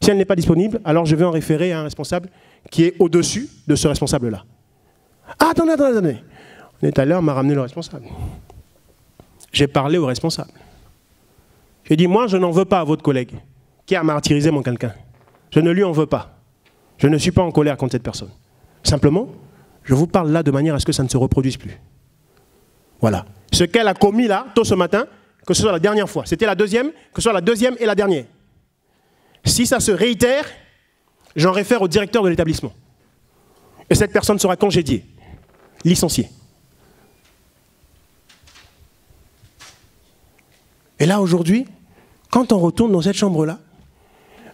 S1: Si elle n'est pas disponible, alors je vais en référer à un responsable qui est au-dessus de ce responsable-là. Ah, attendez. On est allé, on m'a ramené le responsable. J'ai parlé au responsable. J'ai dit, moi, je n'en veux pas à votre collègue qui a martyrisé mon quelqu'un. Je ne lui en veux pas. Je ne suis pas en colère contre cette personne. Simplement, je vous parle là de manière à ce que ça ne se reproduise plus. Voilà. Ce qu'elle a commis là, tôt ce matin, que ce soit la dernière fois, c'était la deuxième, que ce soit la deuxième et la dernière. Si ça se réitère, j'en réfère au directeur de l'établissement. Et cette personne sera congédiée, licenciée. Et là, aujourd'hui, quand on retourne dans cette chambre-là,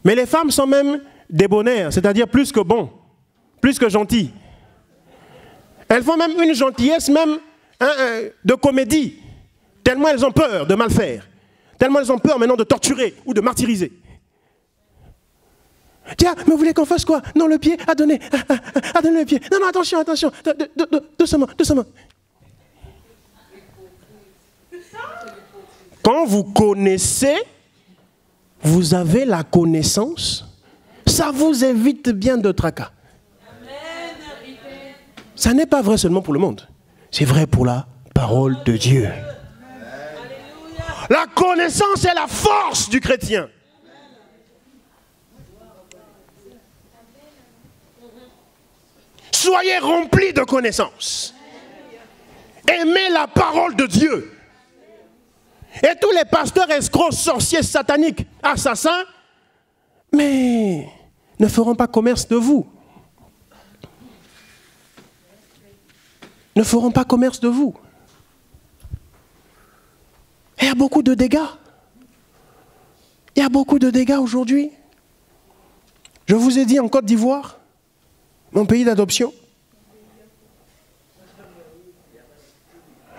S1: mais les femmes sont même débonnaires, c'est-à-dire plus que bons, plus que gentilles. Elles font même une gentillesse, même de comédie, tellement elles ont peur de mal faire, tellement elles ont peur maintenant de torturer ou de martyriser. Tiens, mais vous voulez qu'on fasse quoi? Non, le pied, à donner le pied. Non, attention, doucement. Quand vous connaissez, vous avez la connaissance, ça vous évite bien de tracas. Ça n'est pas vrai seulement pour le monde, c'est vrai pour la parole de Dieu. La connaissance est la force du chrétien. Soyez remplis de connaissances. Aimez la parole de Dieu. Et tous les pasteurs escrocs, sorciers, sataniques, assassins, mais ne feront pas commerce de vous. Ne feront pas commerce de vous. Et il y a beaucoup de dégâts. Il y a beaucoup de dégâts aujourd'hui. Je vous ai dit en Côte d'Ivoire, mon pays d'adoption,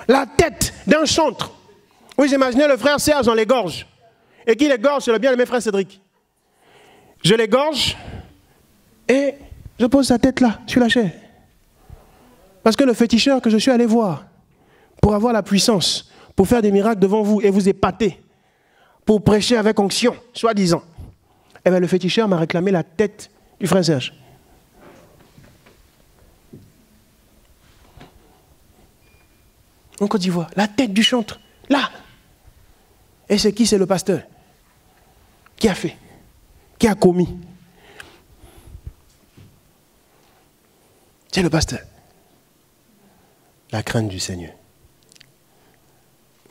S1: la tête d'un chantre. Oui, j'imaginais le frère Serge, on l'égorge. Et qui l'égorge, c'est le bien-aimé frère Cédric. Je l'égorge et je pose sa tête là, sur la chair. Parce que le féticheur que je suis allé voir, pour avoir la puissance, pour faire des miracles devant vous et vous épater, pour prêcher avec onction, soi-disant, eh bien le féticheur m'a réclamé la tête du frère Serge. En Côte d'Ivoire, la tête du chantre, là. Et c'est qui? C'est le pasteur. Qui a fait? Qui a commis? C'est le pasteur. La crainte du Seigneur.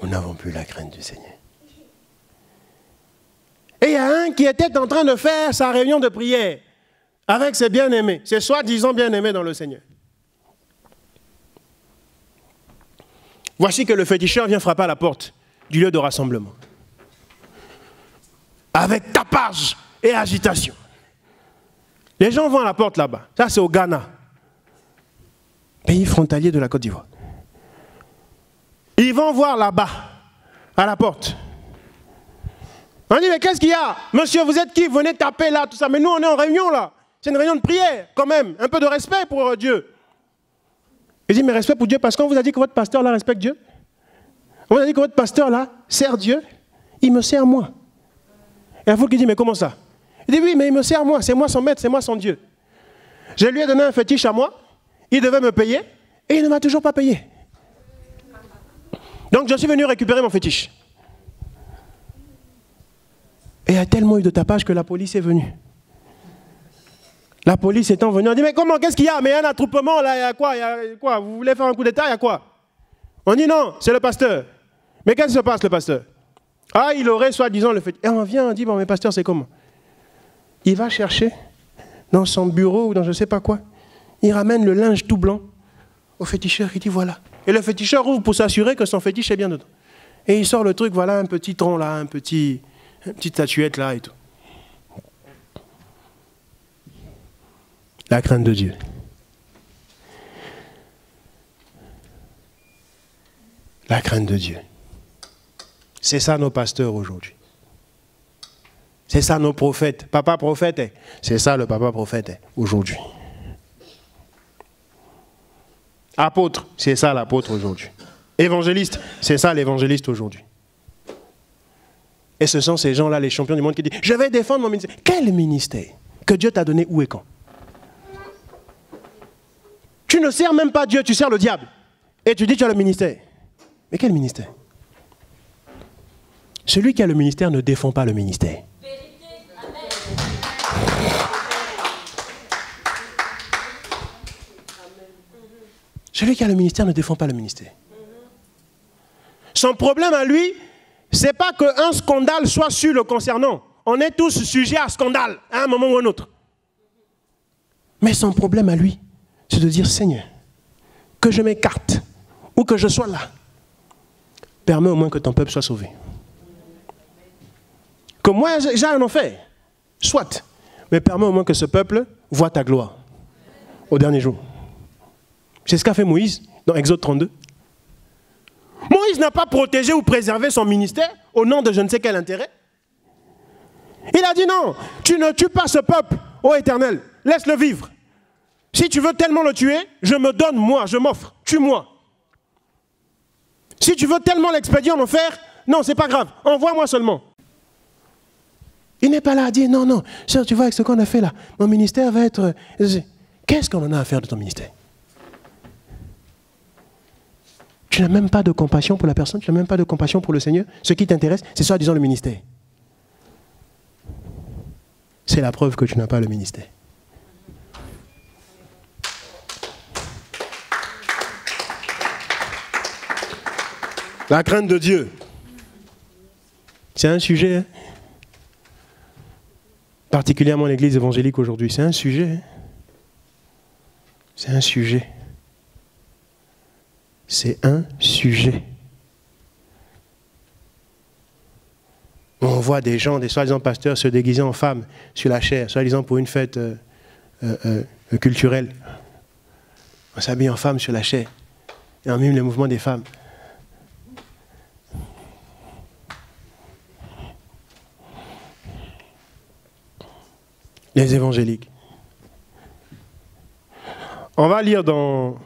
S1: Nous n'avons plus la crainte du Seigneur. Et il y a un qui était en train de faire sa réunion de prière avec ses bien-aimés, ses soi-disant bien-aimés dans le Seigneur. Voici que le féticheur vient frapper à la porte du lieu de rassemblement. Avec tapage et agitation. Les gens vont à la porte là-bas. Ça, c'est au Ghana, pays frontalier de la Côte d'Ivoire. Ils vont voir là-bas, à la porte. On dit, mais qu'est-ce qu'il y a? Monsieur, vous êtes qui? Venez taper là, tout ça. Mais nous, on est en réunion là. C'est une réunion de prière, quand même. Un peu de respect pour Dieu. Il dit, mais respect pour Dieu, parce qu'on vous a dit que votre pasteur là respecte Dieu. On vous a dit que votre pasteur là sert Dieu. Il me sert moi. Et la foule qui dit, mais comment ça? Il dit, oui, mais il me sert moi. C'est moi son maître, c'est moi son Dieu. Je lui ai donné un fétiche à moi. Il devait me payer. Et il ne m'a toujours pas payé. Donc je suis venu récupérer mon fétiche. Et il y a tellement eu de tapage que la police est venue. La police étant venue, on dit, mais comment, qu'est-ce qu'il y a? Mais il y a un attroupement là, il y a quoi? Vous voulez faire un coup d'état, il y a quoi? On dit non, c'est le pasteur. Mais qu'est-ce qui se passe, le pasteur? Ah, il aurait soi-disant le fait. Et on vient, on dit, bon, mais pasteur, c'est comment? Il va chercher dans son bureau ou dans je ne sais pas quoi. Il ramène le linge tout blanc au féticheur, il dit, voilà. Et le féticheur ouvre pour s'assurer que son fétiche est bien dedans. Et il sort le truc, voilà, un petit tronc là, une petite statuette là et tout. La crainte de Dieu. La crainte de Dieu. C'est ça nos pasteurs aujourd'hui. C'est ça nos prophètes. Papa prophète, c'est ça le papa prophète aujourd'hui. Apôtre, c'est ça l'apôtre aujourd'hui. Évangéliste, c'est ça l'évangéliste aujourd'hui. Et ce sont ces gens-là, les champions du monde, qui disent, je vais défendre mon ministère. Quel ministère que Dieu t'a donné où et quand? Tu ne sers même pas Dieu, tu sers le diable. Et tu dis tu as le ministère. Mais quel ministère? Celui qui a le ministère ne défend pas le ministère. Celui qui a le ministère ne défend pas le ministère. Son problème à lui, c'est pas qu'un scandale soit sur le concernant. On est tous sujets à scandale, à un moment ou à un autre. Mais son problème à lui, c'est de dire, Seigneur, que je m'écarte, ou que je sois là, permets au moins que ton peuple soit sauvé. Que moi, j'ai un enfer, soit, mais permets au moins que ce peuple voie ta gloire au dernier jour. C'est ce qu'a fait Moïse dans Exode 32. Moïse n'a pas protégé ou préservé son ministère au nom de je ne sais quel intérêt. Il a dit non, tu ne tues pas ce peuple, ô Éternel, laisse-le vivre. Si tu veux tellement le tuer, je me donne moi, je m'offre, tue-moi. Si tu veux tellement l'expédier en enfer, non, c'est pas grave, envoie-moi seulement. Il n'est pas là à dire non, non, sœur, tu vois avec ce qu'on a fait là, mon ministère va être... Qu'est-ce qu'on en a à faire de ton ministère? Tu n'as même pas de compassion pour la personne, tu n'as même pas de compassion pour le Seigneur. Ce qui t'intéresse, c'est soit disant le ministère. C'est la preuve que tu n'as pas le ministère. La crainte de Dieu. C'est un sujet particulièrement l'église évangélique aujourd'hui. C'est un sujet. C'est un sujet. C'est un sujet. On voit des gens, des soi-disant pasteurs, se déguiser en femmes sur la chair, soi-disant pour une fête culturelle. On s'habille en femme sur la chair et on mime les mouvements des femmes. Les évangéliques. On va lire dans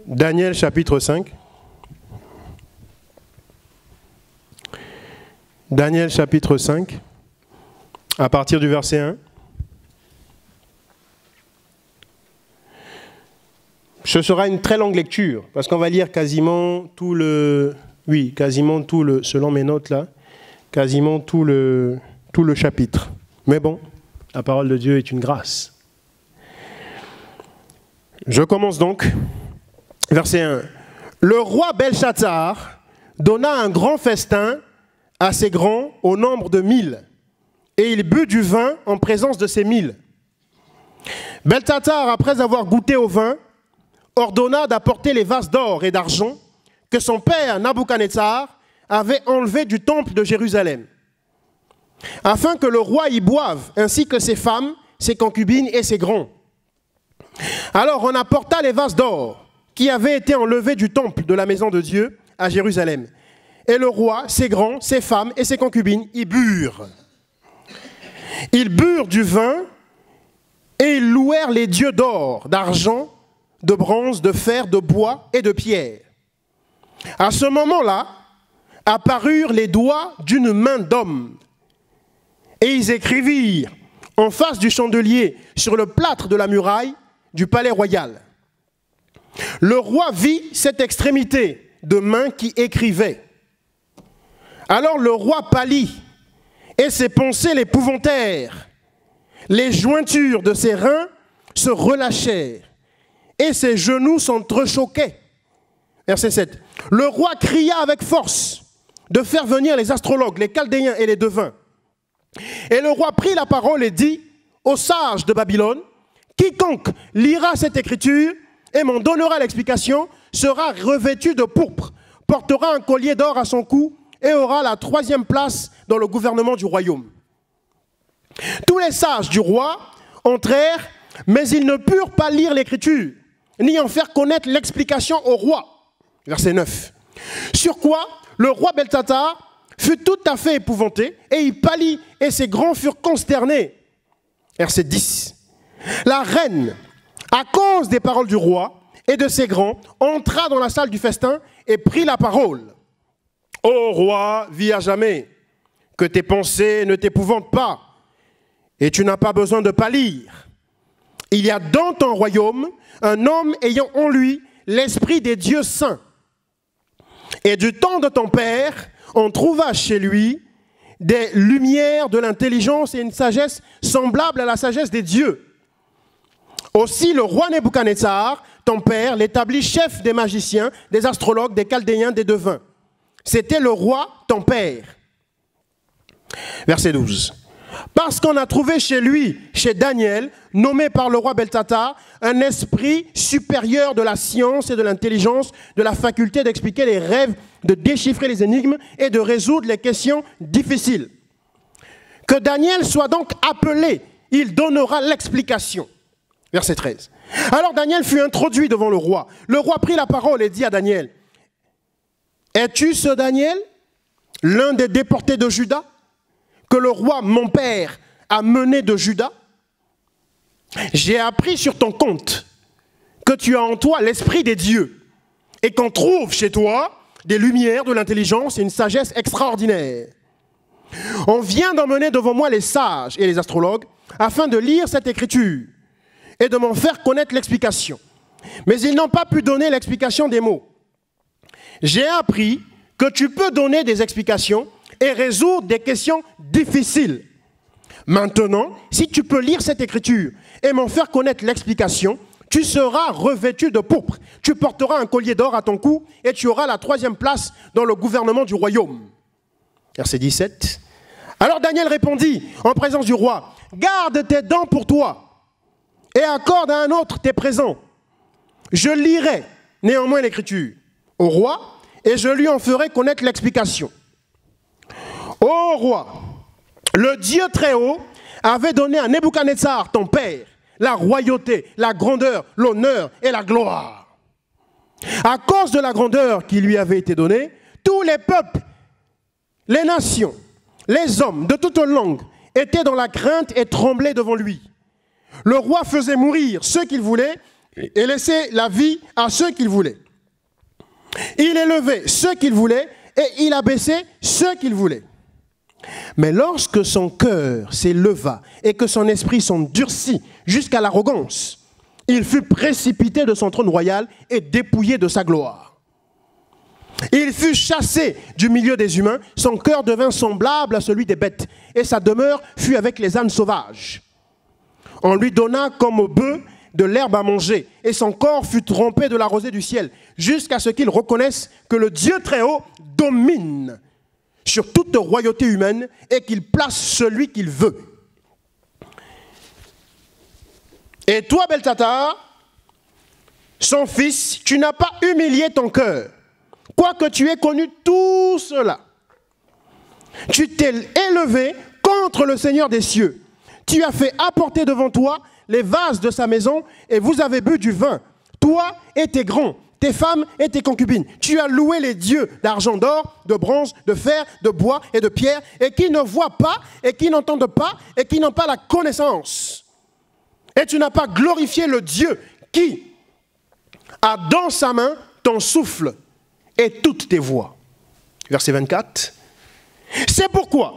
S1: Daniel chapitre 5. Daniel chapitre 5, à partir du verset 1. Ce sera une très longue lecture, parce qu'on va lire quasiment tout le... Oui, quasiment tout le... Selon mes notes là, quasiment tout le chapitre. Mais bon, la parole de Dieu est une grâce. Je commence donc. Verset 1. Le roi Belshazzar donna un grand festin assez grand au nombre de 1000, et il but du vin en présence de ces 1000. Belshazzar, après avoir goûté au vin, ordonna d'apporter les vases d'or et d'argent que son père Nabuchodonosor avait enlevés du temple de Jérusalem, afin que le roi y boive, ainsi que ses femmes, ses concubines et ses grands. Alors on apporta les vases d'or qui avaient été enlevés du temple de la maison de Dieu à Jérusalem. Et le roi, ses grands, ses femmes et ses concubines y burent. Ils burent du vin et ils louèrent les dieux d'or, d'argent, de bronze, de fer, de bois et de pierre. À ce moment-là, apparurent les doigts d'une main d'homme. Et ils écrivirent en face du chandelier sur le plâtre de la muraille du palais royal. Le roi vit cette extrémité de main qui écrivait. Alors le roi pâlit, et ses pensées l'épouvantèrent. Les jointures de ses reins se relâchèrent, et ses genoux s'entrechoquaient. Verset 7. Le roi cria avec force de faire venir les astrologues, les chaldéens et les devins. Et le roi prit la parole et dit aux sages de Babylone, quiconque lira cette écriture et m'en donnera l'explication sera revêtu de pourpre, portera un collier d'or à son cou et aura la 3e place dans le gouvernement du royaume. Tous les sages du roi entrèrent, mais ils ne purent pas lire l'écriture, ni en faire connaître l'explication au roi. Verset 9. Sur quoi le roi Belshazzar fut tout à fait épouvanté, et il pâlit, et ses grands furent consternés. Verset 10. La reine, à cause des paroles du roi et de ses grands, entra dans la salle du festin et prit la parole. Ô roi, vis à jamais, que tes pensées ne t'épouvantent pas, et tu n'as pas besoin de pâlir. Il y a dans ton royaume un homme ayant en lui l'esprit des dieux saints. Et du temps de ton père, on trouva chez lui des lumières de l'intelligence et une sagesse semblable à la sagesse des dieux. Aussi le roi Nebuchadnezzar, ton père, l'établit chef des magiciens, des astrologues, des chaldéens, des devins. C'était le roi, ton père. Verset 12. Parce qu'on a trouvé chez lui, chez Daniel, nommé par le roi Belshazzar, un esprit supérieur de la science et de l'intelligence, de la faculté d'expliquer les rêves, de déchiffrer les énigmes et de résoudre les questions difficiles. Que Daniel soit donc appelé, il donnera l'explication. Verset 13. Alors Daniel fut introduit devant le roi. Le roi prit la parole et dit à Daniel, « Es-tu ce Daniel, l'un des déportés de Juda, que le roi, mon père, a mené de Juda? J'ai appris sur ton compte que tu as en toi l'esprit des dieux et qu'on trouve chez toi des lumières, de l'intelligence et une sagesse extraordinaire. On vient d'emmener devant moi les sages et les astrologues afin de lire cette écriture et de m'en faire connaître l'explication. Mais ils n'ont pas pu donner l'explication des mots. J'ai appris que tu peux donner des explications et résoudre des questions difficiles. Maintenant, si tu peux lire cette écriture et m'en faire connaître l'explication, tu seras revêtu de pourpre. Tu porteras un collier d'or à ton cou et tu auras la 3e place dans le gouvernement du royaume. Verset 17. Alors Daniel répondit en présence du roi, « Garde tes dents pour toi et accorde à un autre tes présents. Je lirai néanmoins l'écriture au roi et je lui en ferai connaître l'explication. Ô roi, le Dieu très haut avait donné à Nebuchadnezzar, ton père, la royauté, la grandeur, l'honneur et la gloire. À cause de la grandeur qui lui avait été donnée, tous les peuples, les nations, les hommes de toute langue étaient dans la crainte et tremblaient devant lui. Le roi faisait mourir ceux qu'il voulait et laissait la vie à ceux qu'il voulait. Il élevait ceux qu'il voulait et il abaissait ceux qu'il voulait. Mais lorsque son cœur s'éleva et que son esprit s'endurcit jusqu'à l'arrogance, il fut précipité de son trône royal et dépouillé de sa gloire. Il fut chassé du milieu des humains, son cœur devint semblable à celui des bêtes, et sa demeure fut avec les ânes sauvages. On lui donna comme au bœuf de l'herbe à manger, et son corps fut trempé de la rosée du ciel, jusqu'à ce qu'il reconnaisse que le Dieu très haut domine sur toute royauté humaine et qu'il place celui qu'il veut. Et toi, Beltsatsar, son fils, tu n'as pas humilié ton cœur, quoique tu aies connu tout cela. Tu t'es élevé contre le Seigneur des cieux. Tu as fait apporter devant toi les vases de sa maison et vous avez bu du vin, toi et tes grands, tes femmes et tes concubines. Tu as loué les dieux d'argent, d'or, de bronze, de fer, de bois et de pierre, et qui ne voient pas, et qui n'entendent pas, et qui n'ont pas la connaissance. Et tu n'as pas glorifié le Dieu qui a dans sa main ton souffle et toutes tes voies. Verset 24. C'est pourquoi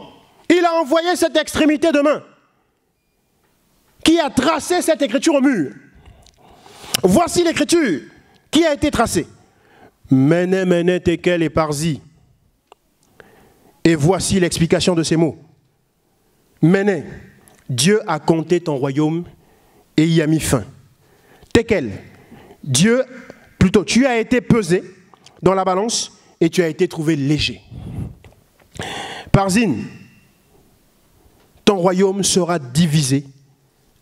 S1: il a envoyé cette extrémité de main qui a tracé cette écriture au mur. Voici l'écriture qui a été tracée. Méné, Méné, Tekel et Parsi. Et voici l'explication de ces mots. Méné, Dieu a compté ton royaume et y a mis fin. Tekel, Dieu, plutôt, tu as été pesé dans la balance et tu as été trouvé léger. Parsin, ton royaume sera divisé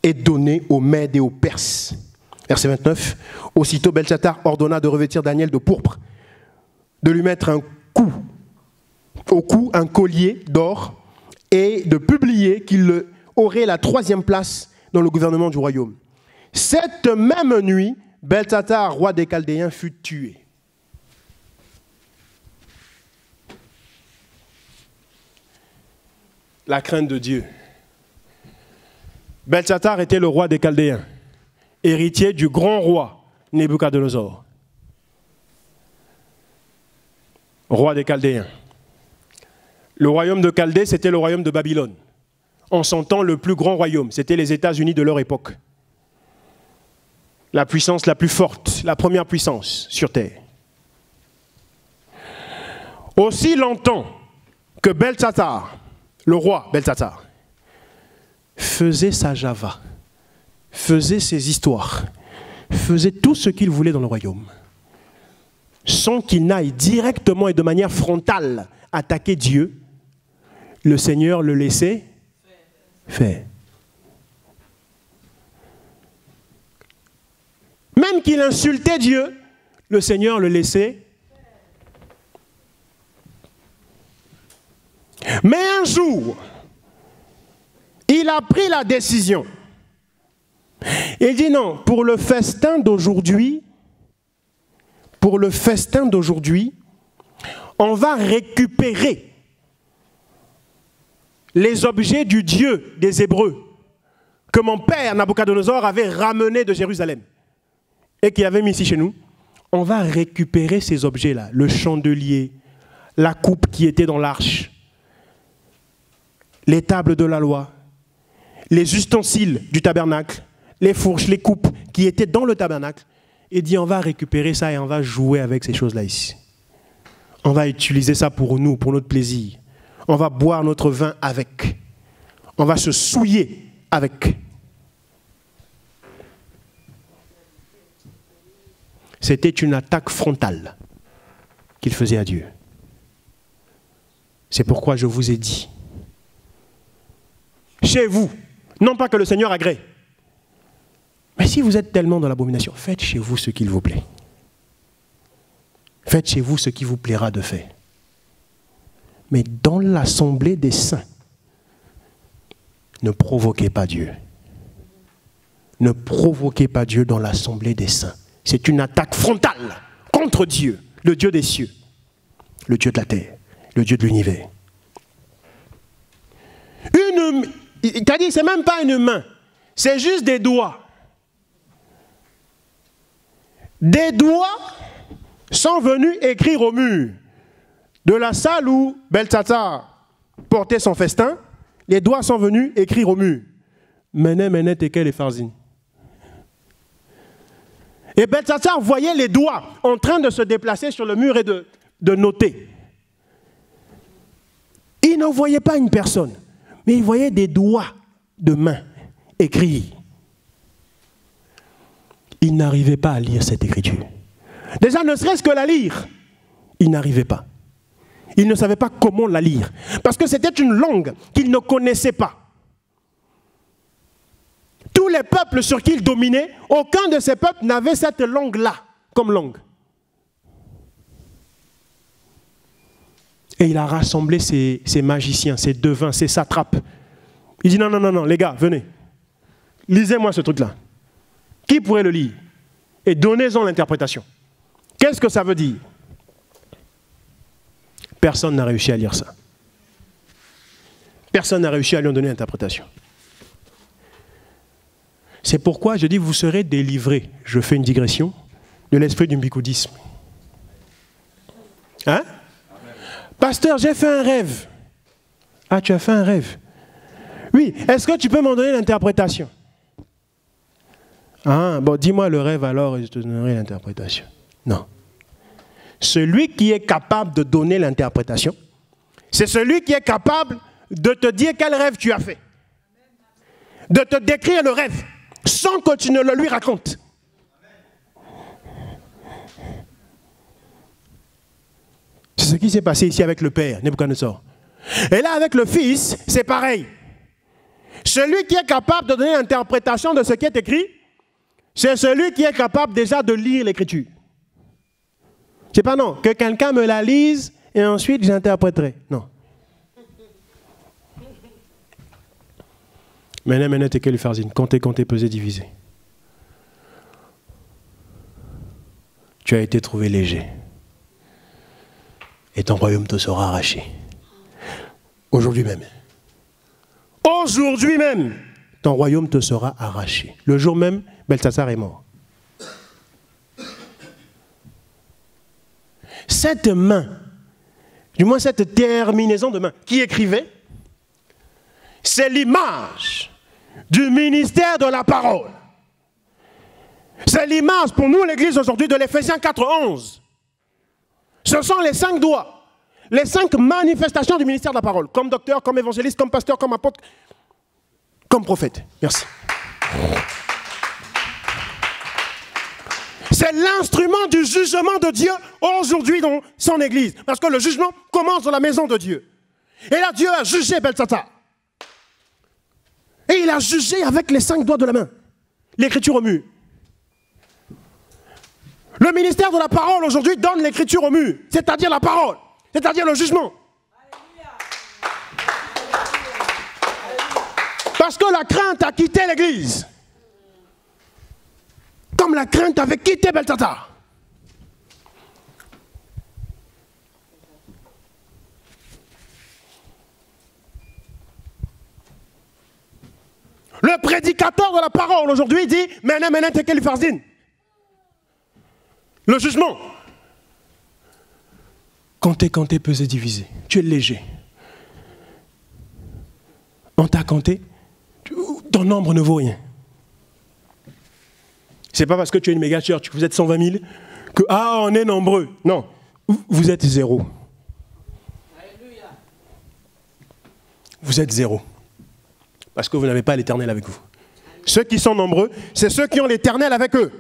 S1: et donné aux Mèdes et aux Perses. Verset 29. Aussitôt Beltsatsar ordonna de revêtir Daniel de pourpre, de lui mettre au cou un collier d'or et de publier qu'il aurait la 3e place dans le gouvernement du royaume. Cette même nuit, Beltsatsar, roi des Chaldéens, fut tué. La crainte de Dieu. Beltsatsar était le roi des Chaldéens, héritier du grand roi Nebuchadnezzar. Roi des Chaldéens. Le royaume de Chaldée, c'était le royaume de Babylone. En son temps, le plus grand royaume, c'était les États-Unis de leur époque. La puissance la plus forte, la première puissance sur terre. Aussi longtemps que Beltsatsar, le roi Beltsatsar, faisait sa java, faisait ses histoires, faisait tout ce qu'il voulait dans le royaume, sans qu'il n'aille directement et de manière frontale attaquer Dieu, le Seigneur le laissait faire. Même qu'il insultait Dieu, le Seigneur le laissait. Mais un jour, il a pris la décision. Il dit non, pour le festin d'aujourd'hui, on va récupérer les objets du Dieu des Hébreux que mon père Nabuchodonosor avait ramenés de Jérusalem et qui avait mis ici chez nous. On va récupérer ces objets-là, le chandelier, la coupe qui était dans l'arche, les tables de la loi, les ustensiles du tabernacle, les fourches, les coupes qui étaient dans le tabernacle. Et dit on va récupérer ça et on va jouer avec ces choses-là ici. On va utiliser ça pour nous, pour notre plaisir. On va boire notre vin avec. On va se souiller avec. C'était une attaque frontale qu'il faisait à Dieu. C'est pourquoi je vous ai dit chez vous. Non pas que le Seigneur agrée. Mais si vous êtes tellement dans l'abomination, faites chez vous ce qu'il vous plaît. Faites chez vous ce qui vous plaira de faire. Mais dans l'assemblée des saints, ne provoquez pas Dieu. Ne provoquez pas Dieu dans l'assemblée des saints. C'est une attaque frontale contre Dieu, le Dieu des cieux, le Dieu de la terre, le Dieu de l'univers. Il a dit, c'est même pas une main, c'est juste des doigts. Des doigts sont venus écrire au mur de la salle où Beltsatsar portait son festin. Les doigts sont venus écrire au mur. Mené, mené, tekel et farzin. Et Beltsatsar voyait les doigts en train de se déplacer sur le mur et de noter. Il ne voyait pas une personne, mais il voyait des doigts de main écrits. Il n'arrivait pas à lire cette écriture. Déjà, ne serait-ce que la lire, il n'arrivait pas. Il ne savait pas comment la lire, parce que c'était une langue qu'il ne connaissait pas. Tous les peuples sur qui il dominait, aucun de ces peuples n'avait cette langue-là comme langue. Et il a rassemblé ses magiciens, ses devins, ses satrapes. Il dit non, non, non, non, les gars, venez. Lisez-moi ce truc-là. Qui pourrait le lire? Et donnez-en l'interprétation. Qu'est-ce que ça veut dire? Personne n'a réussi à lire ça. Personne n'a réussi à lui en donner l'interprétation. C'est pourquoi je dis vous serez délivrés, je fais une digression, de l'esprit du bicoudisme. Hein? Pasteur, j'ai fait un rêve. Ah, tu as fait un rêve? Oui, est-ce que tu peux m'en donner l'interprétation? Ah, bon, dis-moi le rêve alors et je te donnerai l'interprétation. Non. Celui qui est capable de donner l'interprétation, c'est celui qui est capable de te dire quel rêve tu as fait. De te décrire le rêve, sans que tu ne le lui racontes. C'est ce qui s'est passé ici avec le père, Nebuchadnezzar. Et là, avec le fils, c'est pareil. Celui qui est capable de donner l'interprétation de ce qui est écrit, c'est celui qui est capable déjà de lire l'écriture. C'est pas non, que quelqu'un me la lise et ensuite j'interpréterai. Non. Mené, tekel, farzin, compter, peser, diviser. Tu as été trouvé léger. Et ton royaume te sera arraché. Aujourd'hui même. Aujourd'hui même, ton royaume te sera arraché. Le jour même, Beltsatsar est mort. Cette main, du moins cette terminaison de main, qui écrivait, c'est l'image du ministère de la parole. C'est l'image pour nous, l'Église aujourd'hui, de l'Éphésiens 4:11. Ce sont les 5 doigts, les 5 manifestations du ministère de la parole, comme docteur, comme évangéliste, comme pasteur, comme apôtre, comme prophète. Merci. C'est l'instrument du jugement de Dieu aujourd'hui dans son Église. Parce que le jugement commence dans la maison de Dieu. Et là, Dieu a jugé Beltsatsar. Et il a jugé avec les 5 doigts de la main. L'écriture au mur. Le ministère de la parole aujourd'hui donne l'écriture au mur. C'est-à-dire la parole. C'est-à-dire le jugement. Parce que la crainte a quitté l'Église. Comme la crainte avait quitté Beltsatsar. Le prédicateur de la parole aujourd'hui dit Mené, tekel, farzin. Le jugement. Compter, peser, diviser. Tu es léger. On t'a compté, ton nombre ne vaut rien. C'est pas parce que tu es une méga church, que vous êtes 120 000, que on est nombreux. Non, vous êtes 0. Alléluia. Vous êtes 0. Parce que vous n'avez pas l'Éternel avec vous. Ceux qui sont nombreux, c'est ceux qui ont l'Éternel avec eux.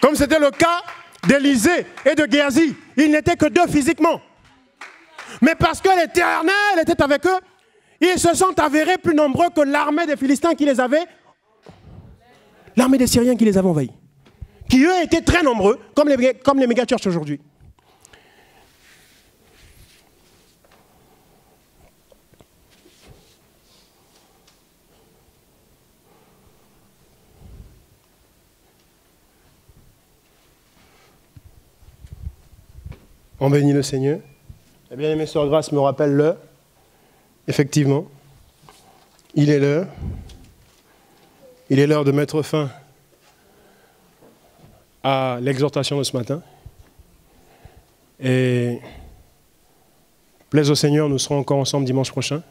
S1: Comme c'était le cas d'Élisée et de Géasi. Ils n'étaient que 2 physiquement. Mais parce que l'Éternel était avec eux, Ils se sont avérés plus nombreux que l'armée des Philistins qui les avait, l'armée des Syriens qui les avait envahis. Qui eux étaient très nombreux, comme les méga-churches aujourd'hui. On bénit le Seigneur. Eh bien, mes sœurs grâce me rappellent l'heure. Effectivement, il est l'heure. Il est l'heure de mettre fin à l'exhortation de ce matin. Et plaise au Seigneur, nous serons encore ensemble dimanche prochain.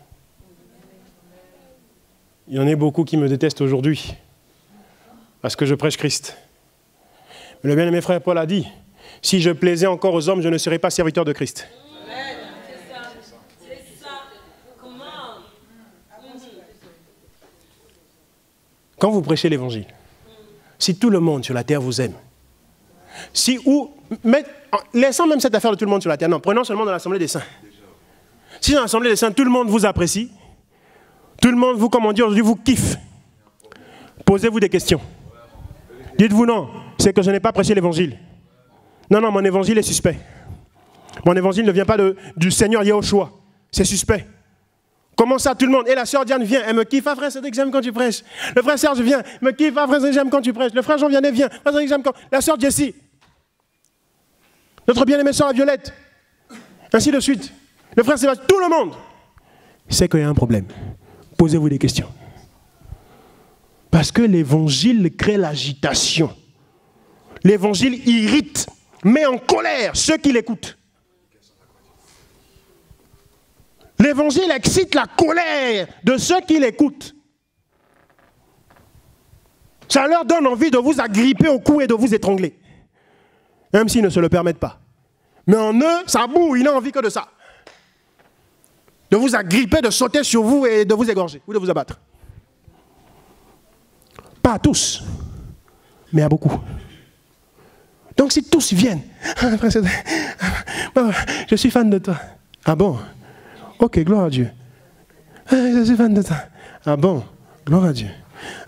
S1: Il y en a beaucoup qui me détestent aujourd'hui parce que je prêche Christ. Mais le bien-aimé frère Paul a dit, si je plaisais encore aux hommes, je ne serais pas serviteur de Christ.
S2: Amen. C'est ça. Comment?
S1: Quand vous prêchez l'évangile, si tout le monde sur la terre vous aime, laissons même cette affaire de tout le monde sur la terre, non, prenons seulement dans l'Assemblée des saints. Si dans l'Assemblée des saints, tout le monde vous apprécie, tout le monde vous, comme on dit aujourd'hui, vous kiffe, posez-vous des questions. Dites-vous non, c'est que je n'ai pas prêché l'évangile. Non, non, mon évangile est suspect. Mon évangile ne vient pas du Seigneur Yahushua. C'est suspect. Comment ça, tout le monde? Et la sœur Diane vient, elle me kiffe. Ah, frère Cédric, j'aime quand tu prêches. Le frère Serge vient, me kiffe. Ah, frère Cédric, j'aime quand tu prêches. Le frère Jean Vianney vient. Frère Cédric, j'aime quand. La sœur Jessie. Notre bien-aimée sœur Violette. Ainsi de suite. Le frère Sébastien. Tout le monde. C'est qu'il y a un problème. Posez-vous des questions. Parce que l'évangile crée l'agitation. L'évangile irrite, met en colère ceux qui l'écoutent. L'évangile excite la colère de ceux qui l'écoutent. Ça leur donne envie de vous agripper au cou et de vous étrangler. Même s'ils ne se le permettent pas. Mais en eux, ça boue, ils n'ont envie que de ça. De vous agripper, de sauter sur vous et de vous égorger ou de vous abattre. Pas à tous, mais à beaucoup. Donc si tous viennent, je suis fan de toi. Ah bon? Ok, gloire à Dieu. Je suis fan de toi. Ah bon? Gloire à Dieu.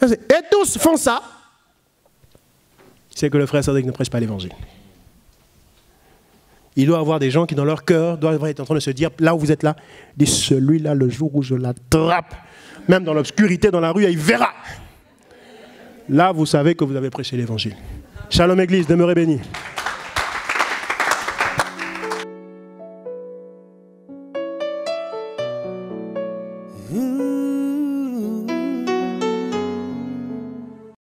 S1: Et tous font ça. C'est que le frère Cédric ne prêche pas l'évangile. Il doit y avoir des gens qui dans leur cœur doivent être en train de se dire, là où vous êtes là, dit celui-là le jour où je l'attrape, même dans l'obscurité, dans la rue, il verra. Là, vous savez que vous avez prêché l'évangile. Shalom Église, demeurez bénis.